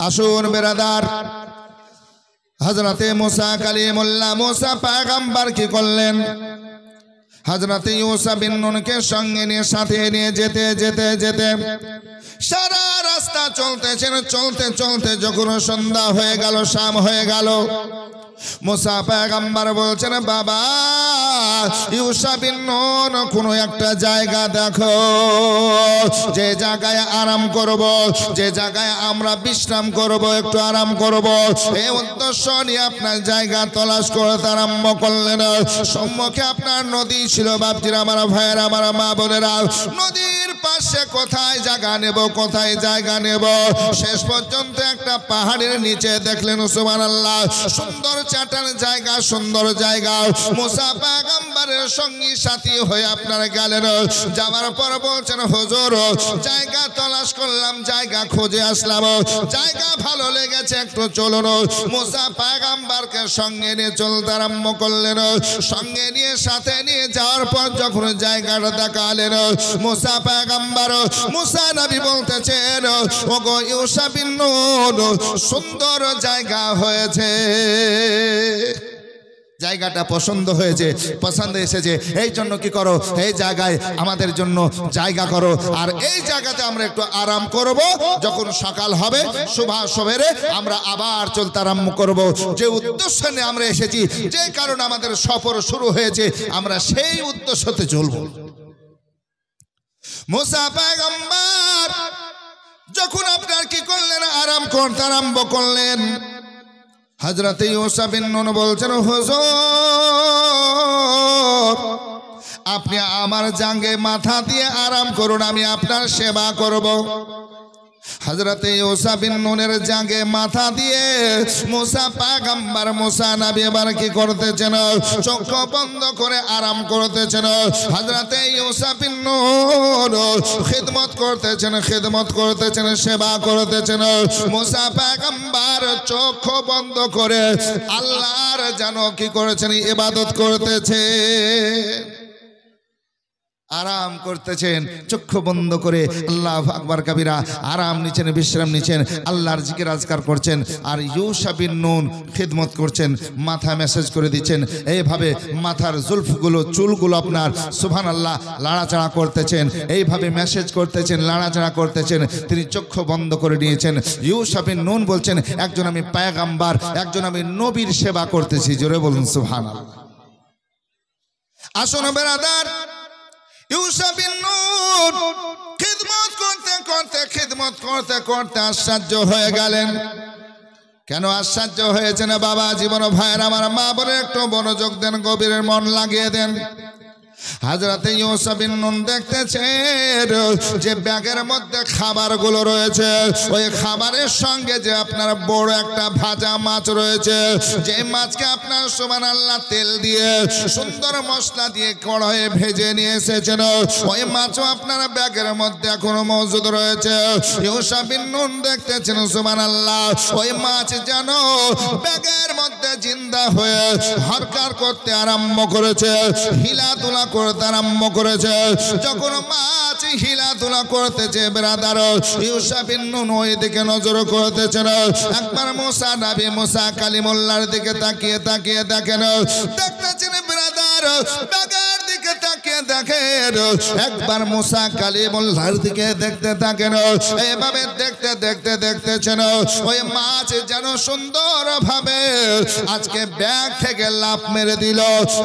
আসুন বেরাদার, হযরতে মুসা কালিমুল্লাহ মুসা পয়গম্বর কি করলেন? হযরতে ইউসা বিন নুনকে সঙ্গে নিয়ে সাথে নিয়ে যেতে যেতে যেতে সারা রাস্তা চলতেছেন। চলতে চলতে যখন সন্ধ্যা হয়ে গেল, শাম হয়ে গেল, মুসা পয়গম্বর বলছেন, বাবা ইউসা বিন নুন, কোনো একটা জায়গা দেখো, যে জায়গায় আরাম করব, যে জায়গায় আমরা বিশ্রাম করব, একটু আরাম করব। এই উদ্দেশ্য নিয়ে আপনার জায়গা তলাশ করতে আরম্ভ করলেন। সম্মুখে আপনার নদী ছিল বাপজিরা, আমার ভাইয়েরা, আমার মা বোনেরা। নদীর পাশে কোথায় জায়গা নেব, কোথায় জায়গা নেব? শেষ পর্যন্ত একটা পাহাড়ের নিচে দেখলেন, সুবহানাল্লাহ, সুন্দর চাটার জায়গা, সুন্দর জায়গা। মুসা পয়গম্বরের সঙ্গী সাথী হয়ে আপনারা গেলেন। যাওয়ার পর বলছেন, হুজুর জায়গা তলাশ করলাম, জায়গা খুঁজে আসলাম, জায়গা ভালো লেগেছে, একটু চলুন। মুসা পয়গম্বরকে সঙ্গে নিয়ে চলতে আরম্ভ করলেন। সঙ্গে নিয়ে সাথে নিয়ে যাওয়ার পর যখন জায়গাটা দেখালেন, মুসা পয়গম্বর, মুসা নবী বলতেছেন, ওগো ইউসা বিন নুন, সুন্দর জায়গা হয়েছে, জায়গাটা পছন্দ হয়েছে, পছন্দ এসেছে। এই জন্য কি করো, এই জায়গায় আমাদের জন্য জায়গা করো, আর এই জায়গাতে আমরা একটু আরাম করব। যখন সকাল হবে সুবহ সবেরে আমরা আবার চলতে আরম্ভ করব। যে উদ্দেশ্য নিয়ে আমরা এসেছি, যে কারণে আমাদের সফর শুরু হয়েছে, আমরা সেই উদ্দেশ্যতে চলব। মুসা পয়গম্বর যখন আপনার কি করলেন, আরাম করতে আরম্ভ করলেন। হযরতে ইউসা বিন নুন বলছেন, হুজুর আপনি আমার জাঙ্গে মাথা দিয়ে আরাম করুন, আমি আপনার সেবা করব। হযরতে ইউসা বিন নুনের জাঙ্গে মাথা দিয়ে মুসা পয়গম্বর, মুসা নবী এবার কি করতেছেন, চোখ বন্ধ করে আরাম করতেছেন। হযরতে ইউসা বিন নুন খিদমত করতেছেন, খিদমত করতেছেন, সেবা করতেছেন। মুসা পয়গম্বর চোখ বন্ধ করে আল্লাহর যেন কি করেছেন, ইবাদত করতেছে, আরাম করতেছেন, চক্ষু বন্ধ করে আল্লাহু আকবার কবিরা আরাম নিচ্ছেন, বিশ্রাম নিচ্ছেন, আল্লাহর জিকির আজকার করছেন। আর ইউসা বিন নুন খিদমত করছেন, মাথা মেসেজ করে দিচ্ছেন। এইভাবে মাথার জুলফগুলো, চুলগুলো আপনার সুবহানাল্লাহ লাড়াচাড়া করতেছেন, এইভাবে মেসেজ করতেছেন, লাড়াচাড়া করতেছেন। তিনি চক্ষু বন্ধ করে নিয়েছেন। ইউসা বিন নুন বলছেন, একজন আমি পয়গম্বর, একজন আমি নবীর সেবা করতেছি। জোরে বলুন সুবহানাল্লাহ। আসুন বেরাদার, ইউসা বিন নুন খিদমত করতে করতে, খিদমত করতে করতে আশ্চর্য হয়ে গেলেন। কেন আশ্চর্য হয়েছেন বাবা, জীবন ভাইয়ের, আমার মা বলে একটু মনোযোগ দেন, গভীরের মন লাগিয়ে দেন। হযরতে ইউসা বিন নুন দেখতেছেন যে ব্যাগের মধ্যে খাবারগুলো রয়েছে, ওই খাবারের সঙ্গে যে আপনার বড় একটা ভাজা মাছ রয়েছে, যে মাছকে আপনার সুবহানাল্লাহ তেল দিয়ে সুন্দর মশলা দিয়ে কড়াইয়ে ভেজে নিয়ে এসেছেন, ওই মাছও আপনার ব্যাগের মধ্যে এখনো মজুদ রয়েছে। ইউসা বিন নুন দেখতেছেন সুবহানাল্লাহ, ওই মাছ যেন ব্যাগের মধ্যে জিন্দা হয়ে হরকার করতে আরম্ভ করেছে, হিলাতুলা করতে আরম্ভ করেছে। যখন মাছ হিলাতুলা করতেছে বেরাদার, ইউসা বিন নুন ওই দিকে নজর করতেছেন। একবার মুসা নবী, মুসা কালিমুল্লাহর দিকে তাকিয়ে তাকিয়ে দেখেন, দেখতেছেন বেরাদার, ব্যাগের দিকে তাকিয়ে দেখেন। একবার মুসা কালিমুল্লাহর দিকে দেখতে থাকেন। এইভাবে দেখতে দেখতে দেখতেছেন ওই মাছ যেন সুন্দর ভাবে আজকে ব্যাগ থেকে লাফ মেরে দিল,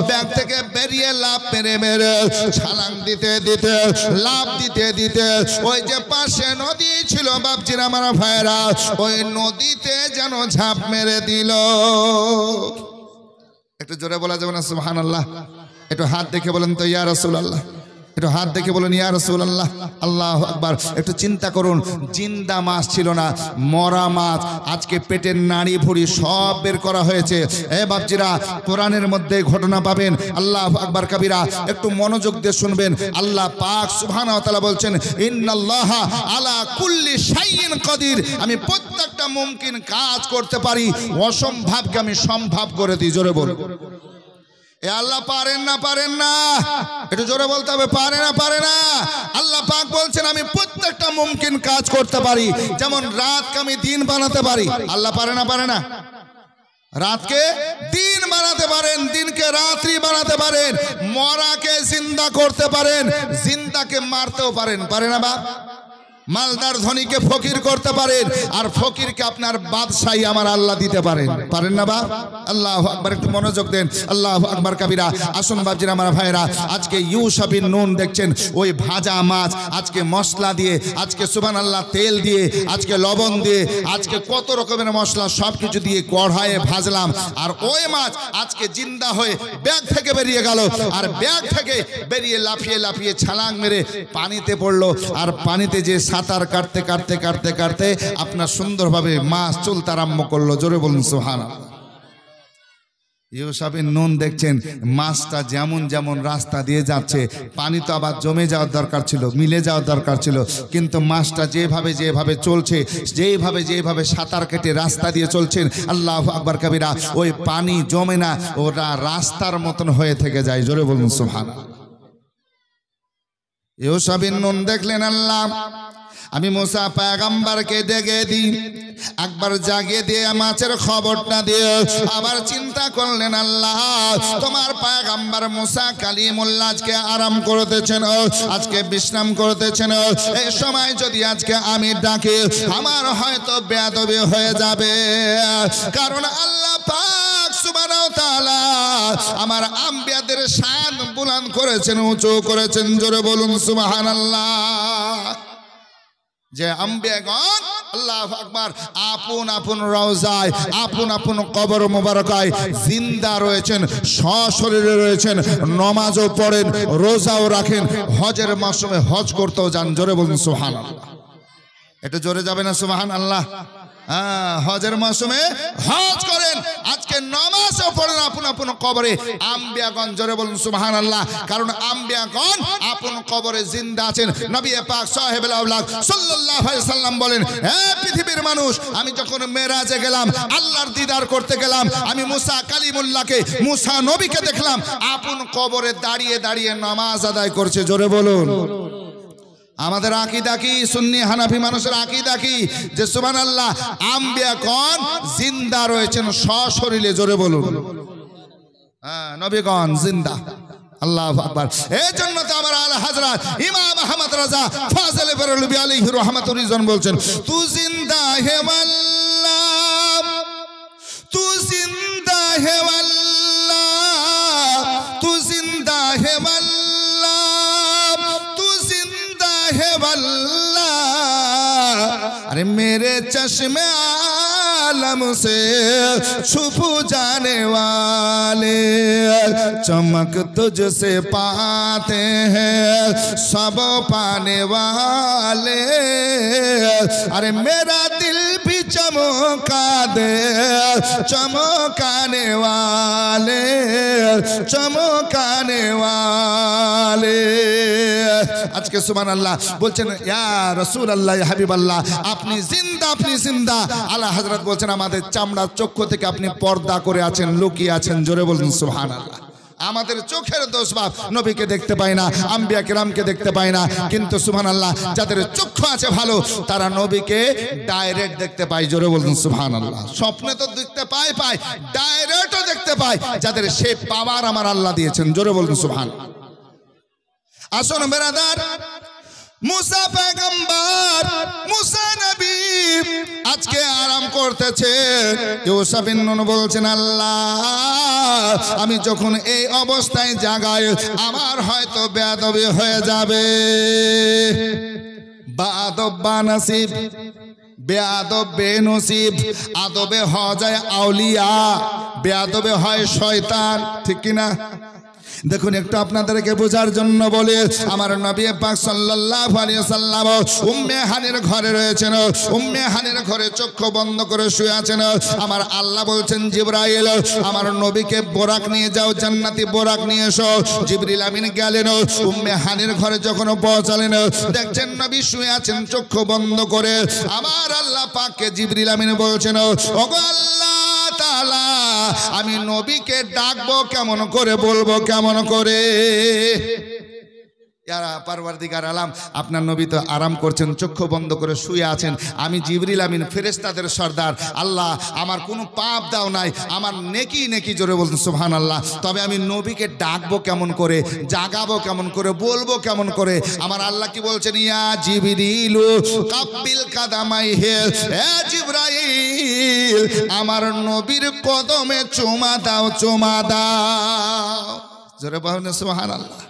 ব্যাগ থেকে বেরিয়ে লাফ মেরে মেরে ছালাং দিতে দিতে, লাফ দিতে দিতে ওই যে পাশে নদী ছিল বাপজিরা, আমার ভাইরা, ওই নদীতে যেন ঝাঁপ মেরে দিল। একটু জোরে বলা যাবে না সুবহানাল্লাহ? একটু হাত দেখে বলেন তো ইয়া রাসূলুল্লাহ, একটু হাত দেখে বলেন ইয়া রাসূলুল্লাহ। আল্লাহু আকবার। একটু চিন্তা করুন, জিন্দা মাছ ছিল না, মরা মাছ। আজকে পেটের নাড়ি ভুঁড়ি সব বের করা হয়েছে। এ বাপজিরা, কোরআনের মধ্যে ঘটনা পাবেন। আল্লাহু আকবার কবিরা, একটু মনোযোগ দিয়ে শুনবেন। আল্লাহ পাক সুবহানাহু ওয়া তাআলা বলছেন, ইন্নাল্লাহা আলা কুল্লি শাইইন কাদির, আমি প্রত্যেকটা মুমকিন কাজ করতে পারি, অসম্ভবকে আমি সম্ভব করে দিই। জোরে বলুন। এ আল্লাহ পারেন না, একটু জোরে বলতে হবে, পারে না। আল্লাহ পাক বলছেন আমি প্রত্যেকটা মুমকিন কাজ করতে পারি, যেমন রাতকে আমি দিন বানাতে পারি। আল্লাহ পারে না? রাতকে দিন বানাতে পারেন, দিনকে রাত্রি বানাতে পারেন, মরাকে জিন্দা করতে পারেন, জিন্দাকে মারতেও পারেন। পারে না বাপ? মালদার ধনীকে ফকির করতে পারেন, আর ফকিরকে আপনার বাদশাহী আমার আল্লাহ দিতে পারেন না বাপ? আল্লাহু আকবার, একটু মনোযোগ দেন। আল্লাহু আকবার কাবীরা। আসুন বাপজিরা আমার ভাইরা, আজকে ইউসাবিন নুন দেখছেন, ওই ভাজা মাছ আজকে মশলা দিয়ে, আজকে সুবহানাল্লাহ তেল দিয়ে, আজকে লবণ দিয়ে, আজকে কত রকমের মশলা সব কিছু দিয়ে কড়াইয়ে ভাজলাম, আর ওই মাছ আজকে জিন্দা হয়ে ব্যাগ থেকে বেরিয়ে গেল, আর ব্যাগ থেকে বেরিয়ে লাফিয়ে ছালাং মেরে পানিতে পড়লো, আর পানিতে যে সাঁতার কাটতে আপনার সুন্দরভাবে মাছ চলতে আরম্ভ করলো। জোরে বলুন সুবহানাল্লাহ। ইউসাবিন নুন দেখছেন, মাছটা যেমন রাস্তা দিয়ে যাচ্ছে, পানি তো আবার জমে যাওয়ার দরকার ছিল, মিলে যাওয়ার দরকার ছিল, কিন্তু মাছটা যেভাবে চলছে, যেভাবে সাঁতার কেটে রাস্তা দিয়ে চলছেন, আল্লাহু আকবার কাবীরা, ওই পানি জমে না, ওটা রাস্তার মতন হয়ে থেকে যায়। জোরে বলুন সুবহানাল্লাহ। ইউসাবিন নুন দেখলেন, আল্লাহ আমি মুসা পয়গম্বরকে ডেকে দিই, একবার জাগিয়ে দিয়ে মাছের খবরটা দিয়ে আবার চিন্তা করলেন, আল্লাহ তোমার পয়গম্বর মুসা কালিমুল্লাহ আজকে আরাম করতেছেন, আজকে বিশ্রাম করতেছেন, এই সময় যদি আজকে আমি ডাকি আমার হয়তো বেয়াদবি হয়ে যাবে, কারণ আল্লাহ পাক সুবহানাহু ওয়া তাআলা আমার আম্বিয়াদের শান বুলন্দ করেছেন, উঁচু করেছেন। জোরে বলুন সুবহানাল্লাহ। যে আম্বিয়াগণ আল্লাহু আকবার আপন রওজায়, আপন কবর মোবারকায় জিন্দা রয়েছেন, সশরীরে রয়েছেন, নামাজও পড়েন, রোজাও রাখেন, হজের মাসে হজ করতেও যান। জোরে বলুন সুবহানাল্লাহ। একটু জোরে যাবে না সুবহানাল্লাহ? হজের মৌসুমে হজ করেন, আজকে নামাজও পড়েন আপন কবরে আম্বিয়াগণ। জোরে বলুন সুবহানাল্লাহ। কারণ আম্বিয়াগণ আপন কবরে জিন্দা আছেন। নবী পাক সাহেবুল আওলাদ সাল্লাল্লাহু আলাইহি সাল্লাম বলেন, হে পৃথিবীর মানুষ, আমি যখন মেরাজে গেলাম, আল্লাহর দিদার করতে গেলাম, আমি মুসা কালিমুল্লাহকে, মুসা নবীকে দেখলাম আপন কবরে দাঁড়িয়ে নামাজ আদায় করছে। জোরে বলুন। আমাদের আকীদা কি? সুন্নি হানাফি মানুষের আকীদা কি? যে সুবহানাল্লাহ আম্বিয়াগণ জিন্দা রয়েছেন সশরীরে। জোরে বলুন। নবীগণ জিন্দা। আল্লাহু আকবার। এই জন্য তো আমার আলা হযরত ইমাম আহমদ রাজা ফাজিল বেরলভী আলাইহি রাহমাতুর রিজন বলছেন, তু জিন্দা হে আল্লাহ, তু জিন্দা হে আল্লাহ, তু জিন্দা হে अरे मेरे चश्मे आलम से छुप जाने वाले, चमक तुझसे पाते हैं सब पाने वाले, अरे मेरा दिल भी चमका दे चमकाने वाले, चमकाने वाले। आज के सुबहानाल्लाह बोलছেন, ইয়া রাসূলুল্লাহ ইয়া হাবিবাল্লাহ, আপনি জিন্দা। আলা হযরত বলছেন, আমাদের চামড়ার চক্ষু থেকে আপনি পর্দা করে আছেন, লুকিয়ে আছেন। জোরে বলুন সুবহানাল্লাহ। আমাদের চোখের দোষ বাপ, নবীকে দেখতে পাই না, আম্বিয়া কেরামকে দেখতে পাই না, কিন্তু সুবহানাল্লাহ যাদের চক্ষু আছে ভালো, তারা নবীকে ডাইরেক্ট দেখতে পায়। জোরে বলুন সুবহানাল্লাহ। স্বপ্নে তো দেখতে পায়, ডাইরেক্টও দেখতে পায়, যাদের সে পাওয়ার আমার আল্লাহ দিয়েছেন। জোরে বলুন সুবহানাল্লাহ। আসুন বেরাদার, মুসা পয়গম্বর, মুসা নবী আজকে আরাম করতেছে। ইউসাবিন নুন বলছেন, আল্লাহ আমি যখন এই অবস্থায় জাগাই আমার হয়তো বেয়াদবি হয়ে যাবে। বাদব বানসিব, বেয়াদব বেনসিব। আদবে হয় যায় আউলিয়া, বেয়াদবে হয় শয়তান। ঠিক কিনা? দেখুন একটু আপনাদেরকে বোঝার জন্য বলে, আমার নবী পাক সাল্লাল্লাহু আলাইহি সাল্লাম উম্মে হানির ঘরে রয়েছেন, উম্মে হানির ঘরে চক্ষু বন্ধ করে শুয়ে আছেন। আমার আল্লাহ বলছেন, জিবরাইল আমার নবীকে বোরাক নিয়ে যাও, জান্নাতি বোরাক নিয়ে এসো। জিবরিল আমিন গেলেন, উম্মে হানির ঘরে যখন পৌঁছালেন, দেখছেন নবী শুয়ে আছেন চক্ষু বন্ধ করে। আমার আল্লাহ পাককে জিবরিল আমিন বলছেন, ওগো আল্লাহ তাআলা আমি নবীকে ডাকবো কেমন করে, বলবো কেমন করে? পারওয়ারদিগার আলাম, আপনার নবী তো আরাম করছেন, চক্ষু বন্ধ করে শুয়ে আছেন। আমি জিবরিল আমিন, ফেরেশতাদের সর্দার। আল্লাহ আমার কোনো পাপ দাও নাই, আমার নেকি নেকি, জোরে বলতেন সুবহানাল্লাহ। তবে আমি নবীকে ডাকবো কেমন করে, জাগাবো কেমন করে, বলবো কেমন করে? আমার আল্লাহ কি বলছেন? ইয়া জিবরিলু কাব্বিল কাদামাইহি, হে জিবরাইল আমার নবীর কদমে চুমা দাও, চুমা দাও। জোরে বলুন সুবহানাল্লাহ।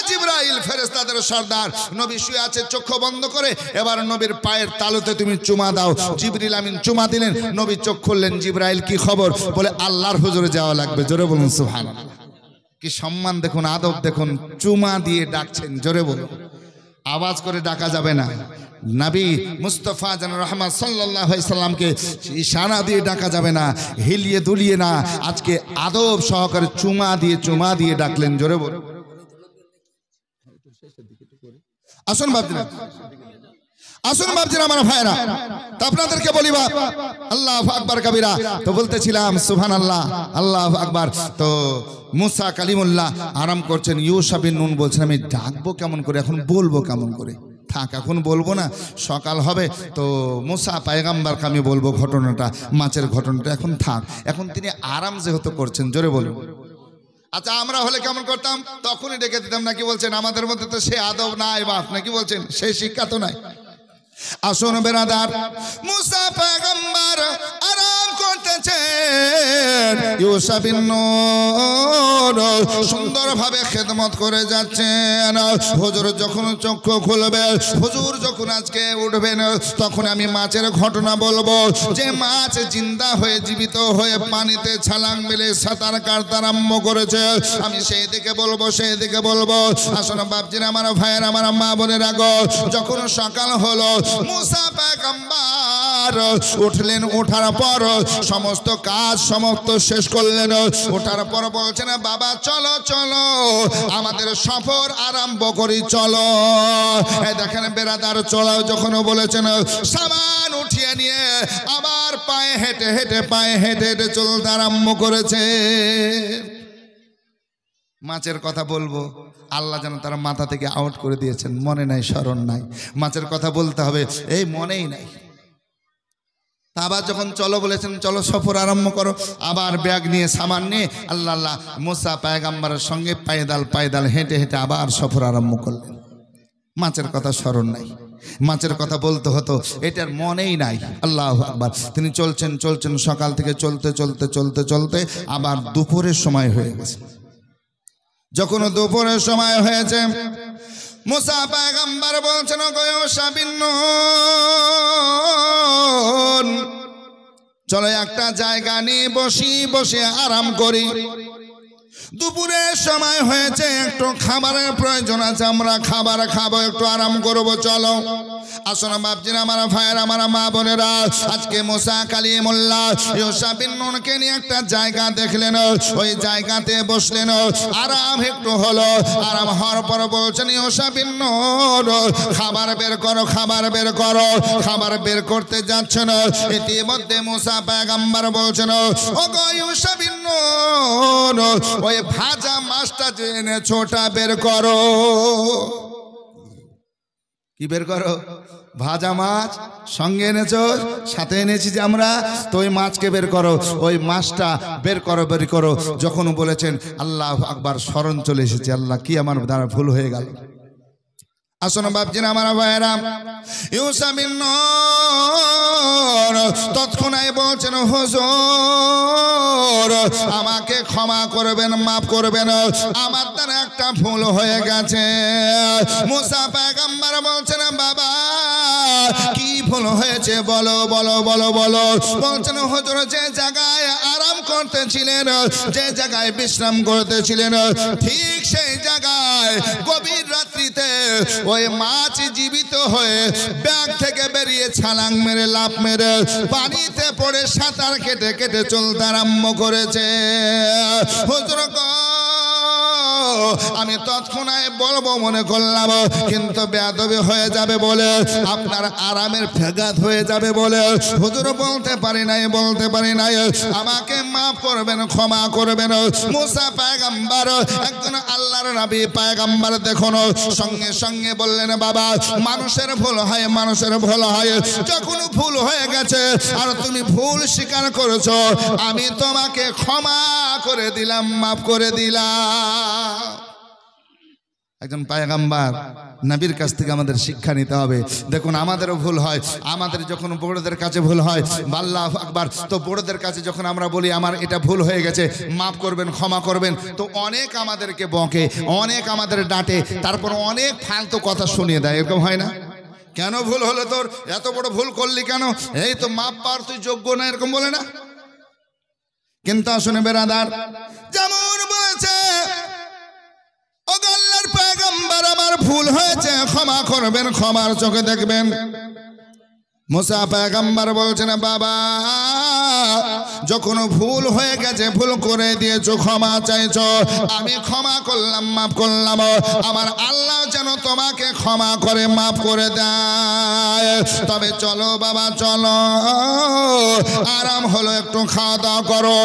জিবরাইল ফেরেশতাদের সর্দার, নবী শুয়ে আছে চোখ বন্ধ করে, এবার নবীর পায়ের তালুতে তুমি চুমা দাও। জিবরিল আমিন চুমা দিলেন, নবী চোখ খুললেন। জিবরাইল কি খবর? বলে আল্লাহর হুজুরে যাওয়া লাগবে। জোরে বলুন সুবহানাল্লাহ। কি সম্মান দেখুন, আদব দেখুন, চুমা দিয়ে ডাকছেন। জোরে বলুন, আওয়াজ করে ডাকা যাবে না। নবী মুস্তাফা জান রহমত সাল্লাল্লাহু আলাইহি সাল্লামকে ইশারা দিয়ে ডাকা যাবে না, হিলিয়ে দুলিয়ে না। আজকে আদব সহকারে চুমা দিয়ে ডাকলেন। জোরে বলুন। আসুন বাপজিরা, আসুন বাপজিরা আমার ভাইরা, তো আপনাদেরকে বলিবা আল্লাহু আকবার কবিরা। তো বলতেছিলাম সুবহানাল্লাহ, আল্লাহু আকবার। তো মুসা কালিমুল্লাহ আরাম করছেন, ইউসা বিন নুন বলছেন আমি ডাকবো কেমন করে, এখন বলবো কেমন করে? থাক, এখন বলবো না, সকাল হবে তো মুসা পয়গম্বরকে আমি বলবো ঘটনাটা, মাছের ঘটনাটা। এখন থাক, এখন তিনি আরাম যেহেতু করছেন। জোরে বলুন। আচ্ছা, আমরা হলে কেমন করতাম? তখনই ডেকে দিতাম, নাকি বলছেন? আমাদের মধ্যে তো সে আদব নাই বাপ, নাকি বলছেন? সেই শিক্ষা তো নাই। আসুন বেরাদার, মুসা পয়গম্বর আরাম করতেছেন, ইউসা বিন নুন সুন্দরভাবে খেদমত করে যাচ্ছেন। হুজুর যখন চক্ষু খুলবে, হুজুর যখন আজকে উঠবেন, তখন আমি মাছের ঘটনা বলবো, যে মাছ জিন্দা হয়ে জীবিত হয়ে পানিতে ছালাং মেলে সাঁতার কাটতে আরম্ভ করেছে। আমি সেই দিকে বলবো, সেই দিকে বলবো। আসুন বাপজিরা আমার ভাইয়ের, আমার মা বোনের, আগো যখন সকাল হলো, মুসা পয়গম্বর উঠলেন। ওঠার পর সমস্ত কাজ সমাপ্ত শেষ করলেন। ওঠার পর বলছেন বাবা চলো চলো আমাদের সফর আরম্ভ করি, চলো। দেখেন বেরাদার, চলো যখন বলেছেন, সামান উঠিয়ে নিয়ে আবার পায়ে হেঁটে হেঁটে চলতে আরম্ভ করেছে। মাছের কথা বলবো, আল্লাহ যেন তারা মাথা থেকে আউট করে দিয়েছেন, মনে নাই, স্মরণ নাই। মাছের কথা বলতে হবে, এই মনেই নাই। তা আবার যখন চলো বলেছেন, চলো সফর আরম্ভ করো, আবার ব্যাগ নিয়ে সামান নিয়ে আল্লাহ মুসা পয়গম্বরের সঙ্গে পায়দাল হেঁটে আবার সফর আরম্ভ করলেন। মাছের কথা স্মরণ নাই, মাছের কথা বলতে হতো, এটার মনেই নাই। আল্লাহু আকবার। তিনি চলছেন সকাল থেকে চলতে আবার দুপুরের সময় হয়ে গেছে। যখন দুপুরের সময় হয়েছে, মুসা পয়গম্বর বলছেন, ইউসা বিন নুন চলো একটা জায়গা নিয়ে বসে আরাম করি। দুপুরের সময় হয়েছে, একটু খাবারের প্রয়োজন আছে, আমরা খাবার খাবো, একটু আরাম করবো, চলো। আসুন বাপজিরা আমার ভাইয়ের, আমার মা বোনেরা, আজকে মুসা কালিমুল্লাহ ইউসা বিন নুনকে নিয়ে একটা জায়গা দেখলেন, ওই জায়গাতে বসলেন, আরাম একটু হলো। আরাম হওয়ার পর বলছেন, ইউসা বিন নুন খাবার বের করো, খাবার বের করতে যাচ্ছেন। ইতিমধ্যে মুসা পয়গম্বর বলছেন, ও গো ইউসা বিন নুন, ওই ভাজা মাছটা যে এনেছো ওটা বের করো। কি বের করো? ভাজা মাছ সঙ্গে এনেছো, সাথে এনেছি যে আমরা, তো ওই মাছকে বের করো, ওই মাছটা বের করো। যখন বলেছেন আল্লাহু আকবার, স্মরণ চলে এসেছে, আল্লাহ কি আমার দ্বারা ভুল হয়ে গেল। আসুন বাপজিরা আমার ভাইয়েরা, ইউসা বিন নুন তৎক্ষণাৎ বলছেন, হুজুর আমাকে ক্ষমা করবেন, মাফ করবেন, আমার দ্বারা একটা ভুল হয়ে গেছে। মুসা পয়গম্বর বলছেন, বাবা কি ভুল হয়েছে বলো। বলছেন, হুজুর যে জায়গায় আরাম করতেছিলেন, যে জায়গায় বিশ্রাম করতেছিলেন, ঠিক সেই জায়গায় গভীর রাত্রিতে ওই মাছ জীবিত হয়ে ব্যাগ থেকে বেরিয়ে ছালাং মেরে লাফ মেরে পানিতে পড়ে সাঁতার কেটে চলতে আরম্ভ করেছে। হুজুর গো আমি তৎক্ষণাৎ বলবো মনে করলাম, কিন্তু বেয়াদবি হয়ে যাবে বলে, আপনার আরামের ফেগাত হয়ে যাবে বলে হুজুর বলতে পারি নাই। আমাকে মাফ করবেন, ক্ষমা করবেন। মুসা পয়গম্বর একজন আল্লাহর নবী পয়গম্বর, দেখুন সঙ্গে সঙ্গে বললেন, বাবা মানুষের ভুল হয়, যখন ভুল হয়ে গেছে আর তুমি ভুল স্বীকার করেছো, আমি তোমাকে ক্ষমা করে দিলাম, মাফ করে দিলাম। একজন পয়গম্বর নবীর কাছ থেকে আমাদের শিক্ষা নিতে হবে। দেখুন আমাদেরও ভুল হয়, আমাদের যখন বড়দের কাছে ভুল হয়, আল্লাহু আকবার, তো বড়দের কাছে যখন আমরা বলি আমার এটা ভুল হয়ে গেছে, মাফ করবেন, ক্ষমা করবেন, তো অনেক আমাদেরকে বকে, অনেক আমাদের ডাঁটে, তারপর অনেক ফালতু কথা শুনিয়ে দেয়। এরকম হয় না? কেন ভুল হলো তোর, এত বড় ভুল করলি কেন, এই তো মাপ পাওয়ার তুই যোগ্য না, এরকম বলে না? কিন্তু আসলে বেরাদার যেমন বলেছে, ও আল্লাহর পয়গম্বর আমার ভুল হয়েছে, ক্ষমা করবেন, ক্ষমার চোখে দেখবেন। মুসা পয়গম্বর বলছেন, বাবা যখন ভুল হয়ে গেছে, ভুল করে দিয়েছো, ক্ষমা চাইছো, আমি ক্ষমা করলাম, মাফ করলাম, আমার আল্লাহ যেন তোমাকে ক্ষমা করে মাফ করে দেয়। তবে চলো বাবা চলো, আরাম হলো, একটু খাওয়া দাওয়া করো,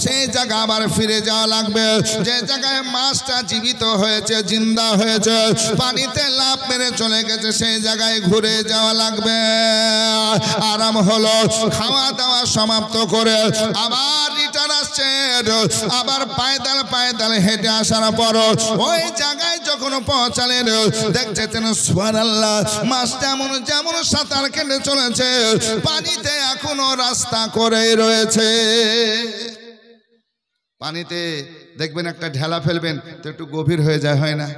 সেই জায়গা আবার ফিরে যাওয়া লাগবে, যে জায়গায় মাছটা জীবিত হয়েছে, জিন্দা হয়েছে, পানিতে লাফ মেরে চলে গেছে, সেই জায়গায় ঘুরে যাওয়া লাগবে। আরাম হলো, খাওয়া দাওয়া সমাপ্ত করে আবার রিটার্ন আসছেন, আবার পায়দাল হেঁটে আসার পর ওই জায়গায় যখন পৌঁছালেন, দেখছেন সুবহানাল্লাহ, মাছটা যেমন সাঁতার কেটে চলেছে, পানিতে এখনো রাস্তা করে রয়েছে। পানিতে দেখবেন একটা ঢেলা ফেলবেন তো একটু গভীর হয়ে যায়, হয় না?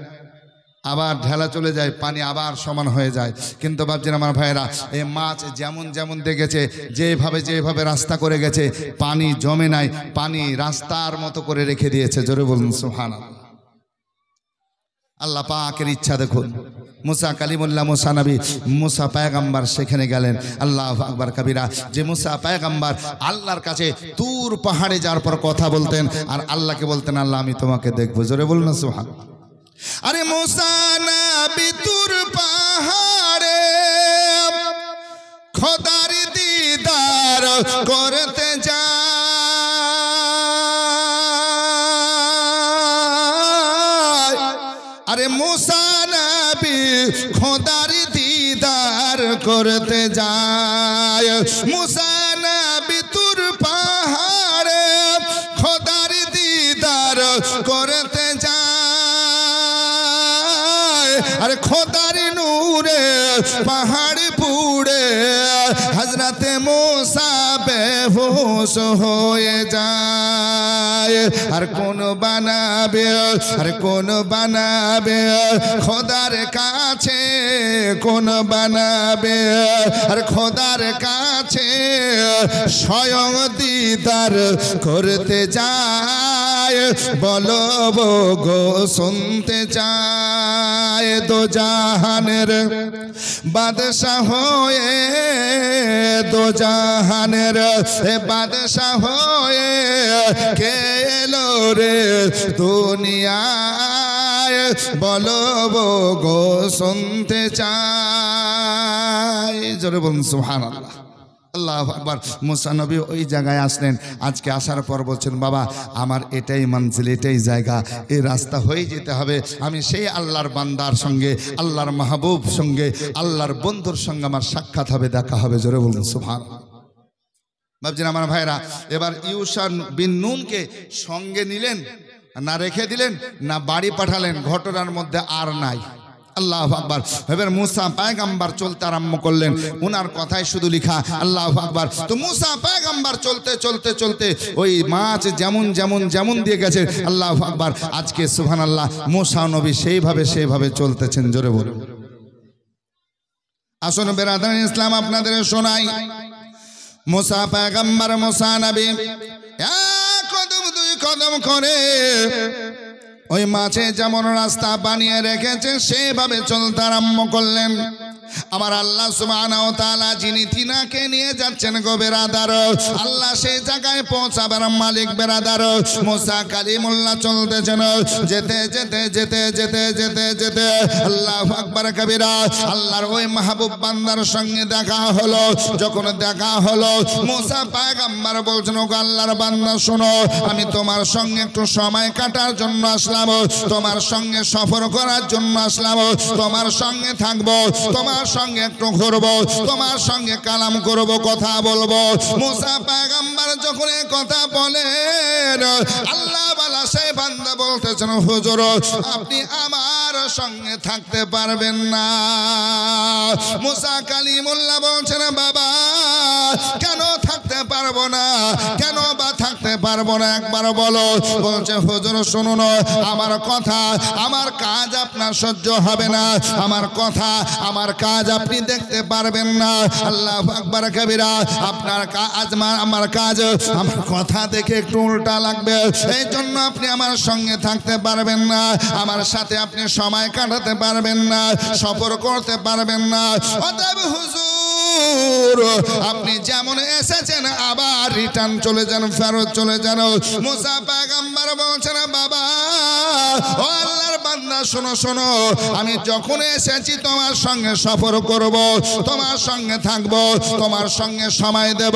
আবার ঢেলা চলে যায়, পানি আবার সমান হয়ে যায়। কিন্তু ভাবছেন আমার ভাইয়েরা, এই মাছ যেমন দেখেছে, যেভাবে রাস্তা করে গেছে, পানি জমে নাই, পানি রাস্তার মতো করে রেখে দিয়েছে। জোরে বলুন সুবহানাল্লাহ। আল্লাহ পাকের ইচ্ছা দেখুন, মুসা কালিমুল্লাহ, মুসা নবী, মুসা পয়গম্বর সেখানে গেলেন। আল্লাহু আকবার কবিরা। যে মুসা পয়গম্বর আল্লাহর কাছে তুর পাহাড়ে যাওয়ার পর কথা বলতেন, আর আল্লাহকে বলতেন, আল্লাহ আমি তোমাকে দেখবো। জোরে বলুন না সুবহানাল্লাহ। আরে মুসা নবী তুর পাহাড়ে খোদার দিদার করতে যায়। আরে মুসা নবী খোদার দিদার করতে যায়। মুসা নবী তুর পাহাড়ে খোদার দিদার করতে যায়। আরে খোদার নূরে পাহাড় পুড়ে হযরতে মুসা বেহুশ হয়ে যায়। আর কোন বানাবে খোদার কাছে, কোন বানাবে আর খোদার কাছে স্বয়ং দিদার করতে যায়। বলো গো শুনতে চায়, দো জাহানের বাদশাহ হয়ে, দো জাহানের বাদশাহ হয়ে কে এলো রে দুনিয়ায়, বলো গো শুনতে চায়। জোরে বলুন সুবহানাল্লাহ। আল্লাহু আকবার। মুসা নবী ওই জায়গায় আসলেন। আজকে আসার পর বলছেন, বাবা আমার এটাই মঞ্জিল, এটাই জায়গা, এই রাস্তা হয়ে যেতে হবে। আমি সেই আল্লাহর বান্দার সঙ্গে, আল্লাহর মাহবুব সঙ্গে, আল্লাহর বন্ধুর সঙ্গে আমার সাক্ষাৎ হবে, দেখা হবে। জোরে বলুন সুবহানাল্লাহ। ভাবছেন আমার ভাইরা, এবার ইউশা বিন নুনকে সঙ্গে নিলেন না, রেখে দিলেন না, বাড়ি পাঠালেন, ঘটনার মধ্যে আর নাই। আল্লাহু আকবার। এবার মুসা পয়গম্বর চলতে আরম্ভ করলেন, উনার কথাই শুধু লিখা। আল্লাহু আকবার। তো মুসা পয়গম্বর চলতে ওই মাছ যেমন দিয়ে গেছে, আল্লাহু আকবার, আজকে সুবহানাল্লাহ মুসা নবী সেইভাবে চলতেছেন। জোরে বলুন। আসুন বেরাদার ইসলাম আপনাদের শোনাই, মুসা পয়গম্বর, মুসা নবী এক কদম দুই কদম করে ওই মাছে যেমন রাস্তা বানিয়ে রেখেছে সেভাবে চলতে আরম্ভ করলেন। আমার আল্লাহ সুবহানাহু ওয়া তাআলা যিনি তিনাকে নিয়ে যাচ্ছেন গো বেরাদার, আল্লাহ সেই জায়গায় পৌঁছাবার মালিক বেরাদার। মুসা কালিমুল্লাহ চলতেছেন, যেতে যেতে যেতে যেতে যেতে যেতে আল্লাহু আকবার কবিরা আল্লাহর ওই মাহবুব বান্দার সঙ্গে দেখা হলো। যখন দেখা হলো মুসা পয়গম্বর বলছেন, ও আল্লাহর বান্দা শোনো, আমি তোমার সঙ্গে একটু সময় কাটার জন্য আসলাম, তোমার সঙ্গে সফর করার জন্য আসলাম, তোমার সঙ্গে থাকবো, তোমার সঙ্গে একটু ঘুরবো, তোমার সঙ্গে কালাম করব, কথা বলবো। মুসা পয়গম্বর যখন এই কথা বলেন, আল্লাহ বালা সেই বান্দা বলতেছেন, হুজুর আপনি আমার সঙ্গে থাকতে পারবেন না। মুসা কালিমুল্লাহ বলছেন, বাবা কেন থাকতে পারবো না, কেন বা থাকতে পারবো না একবার বলো। বলছে, হুজুর শুনুন, আমার কথা আমার কাজ আপনার সহ্য হবে না, আমার কথা আমার কাজ আপনি দেখতে পারবেন না। আল্লাহু আকবার কবিরা আপনার কাজ আমার কাজ আমার কথা দেখে একটু উল্টা লাগবে, এই জন্য আপনি আমার সঙ্গে থাকতে পারবেন না, আমার সাথে আপনি সময় কাটাতে পারবেন না, সফর করতে পারবেন না। অতএব হুজুর আপনি যেমন এসেছেন আবার রিটার্ন চলে যান, ফেরত চলে যান। মুসা পয়গম্বর বলছেন, বাবা ও আল্লাহর বান্দা শোনো শোনো, আমি যখন এসেছি তোমার সঙ্গে সফর করব, তোমার সঙ্গে থাকব, তোমার সঙ্গে সময় দেব,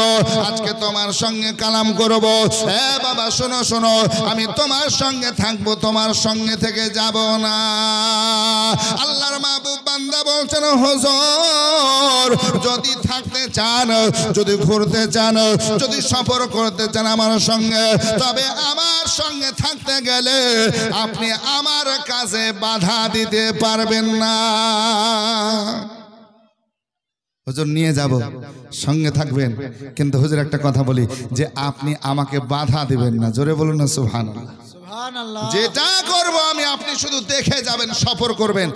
আজকে তোমার সঙ্গে কালাম করব। এ বাবা শোনো শোনো, আমি তোমার সঙ্গে থাকবো, তোমার সঙ্গে থেকে যাব না। আল্লাহর মাহবুব বান্দা বলছেন, হুজুর যদি থাকতে চান, যদি ঘুরতে চান, যদি সফর করতে চান আমার সঙ্গে, তবে আমার সঙ্গে থাকতে গেলে আপনি আমার কাজে বাধা দিতে পারবেন না। হুজুর নিয়ে যাব, সঙ্গে থাকবেন, কিন্তু হুজুর একটা কথা বলি যে আপনি আমাকে বাধা দিবেন না। জোরে বলুন না সুবহানাল্লাহ। যেটা করব আমি আপনি শুধু দেখে যাবেন, সফর করবেন।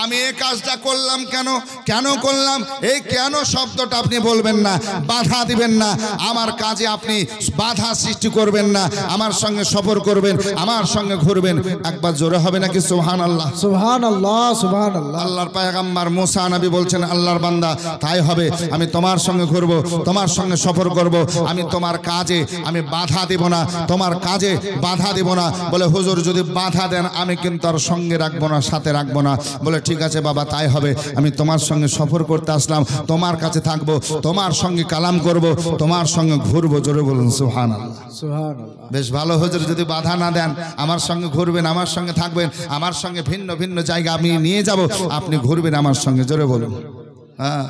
আমি এই কাজটা করলাম কেন, কেন করলাম, এই কেন শব্দটা আপনি বলবেন না, বাধা দিবেন না, আমার কাজে আপনি বাধা সৃষ্টি করবেন না, আমার সঙ্গে সফর করবেন, আমার সঙ্গে ঘুরবেন। একবার জোরে হবে নাকি সুবহানাল্লাহ? সুবহানাল্লাহ সুবহানাল্লাহ। আল্লাহর পয়গম্বর মুসা নবী বলছেন, আল্লাহর বান্দা তাই হবে, আমি তোমার সঙ্গে ঘুরবো, তোমার সঙ্গে সফর করব, আমি তোমার কাজে আমি বাধা দেব না, তোমার কাজে বাধা দেব না। বলে, হুজুর যদি বাধা দেন আমি কিন্তু আর সঙ্গে রাখবো না, সাথে রাখবো না। বলে, ঠিক আছে বাবা তাই হবে, আমি তোমার সঙ্গে সফর করতে আসলাম, তোমার কাছে থাকবো, তোমার সঙ্গে কালাম করব, তোমার সঙ্গে ঘুরবো। জোরে বলুন সুবহানাল্লাহ। সুবহানাল্লাহ। বেশ ভালো হুজুর, যদি বাধা না দেন, আমার সঙ্গে ঘুরবেন, আমার সঙ্গে থাকবেন, আমার সঙ্গে ভিন্ন ভিন্ন জায়গা আমি নিয়ে যাব, আপনি ঘুরবেন আমার সঙ্গে। জোরে বলুন। হ্যাঁ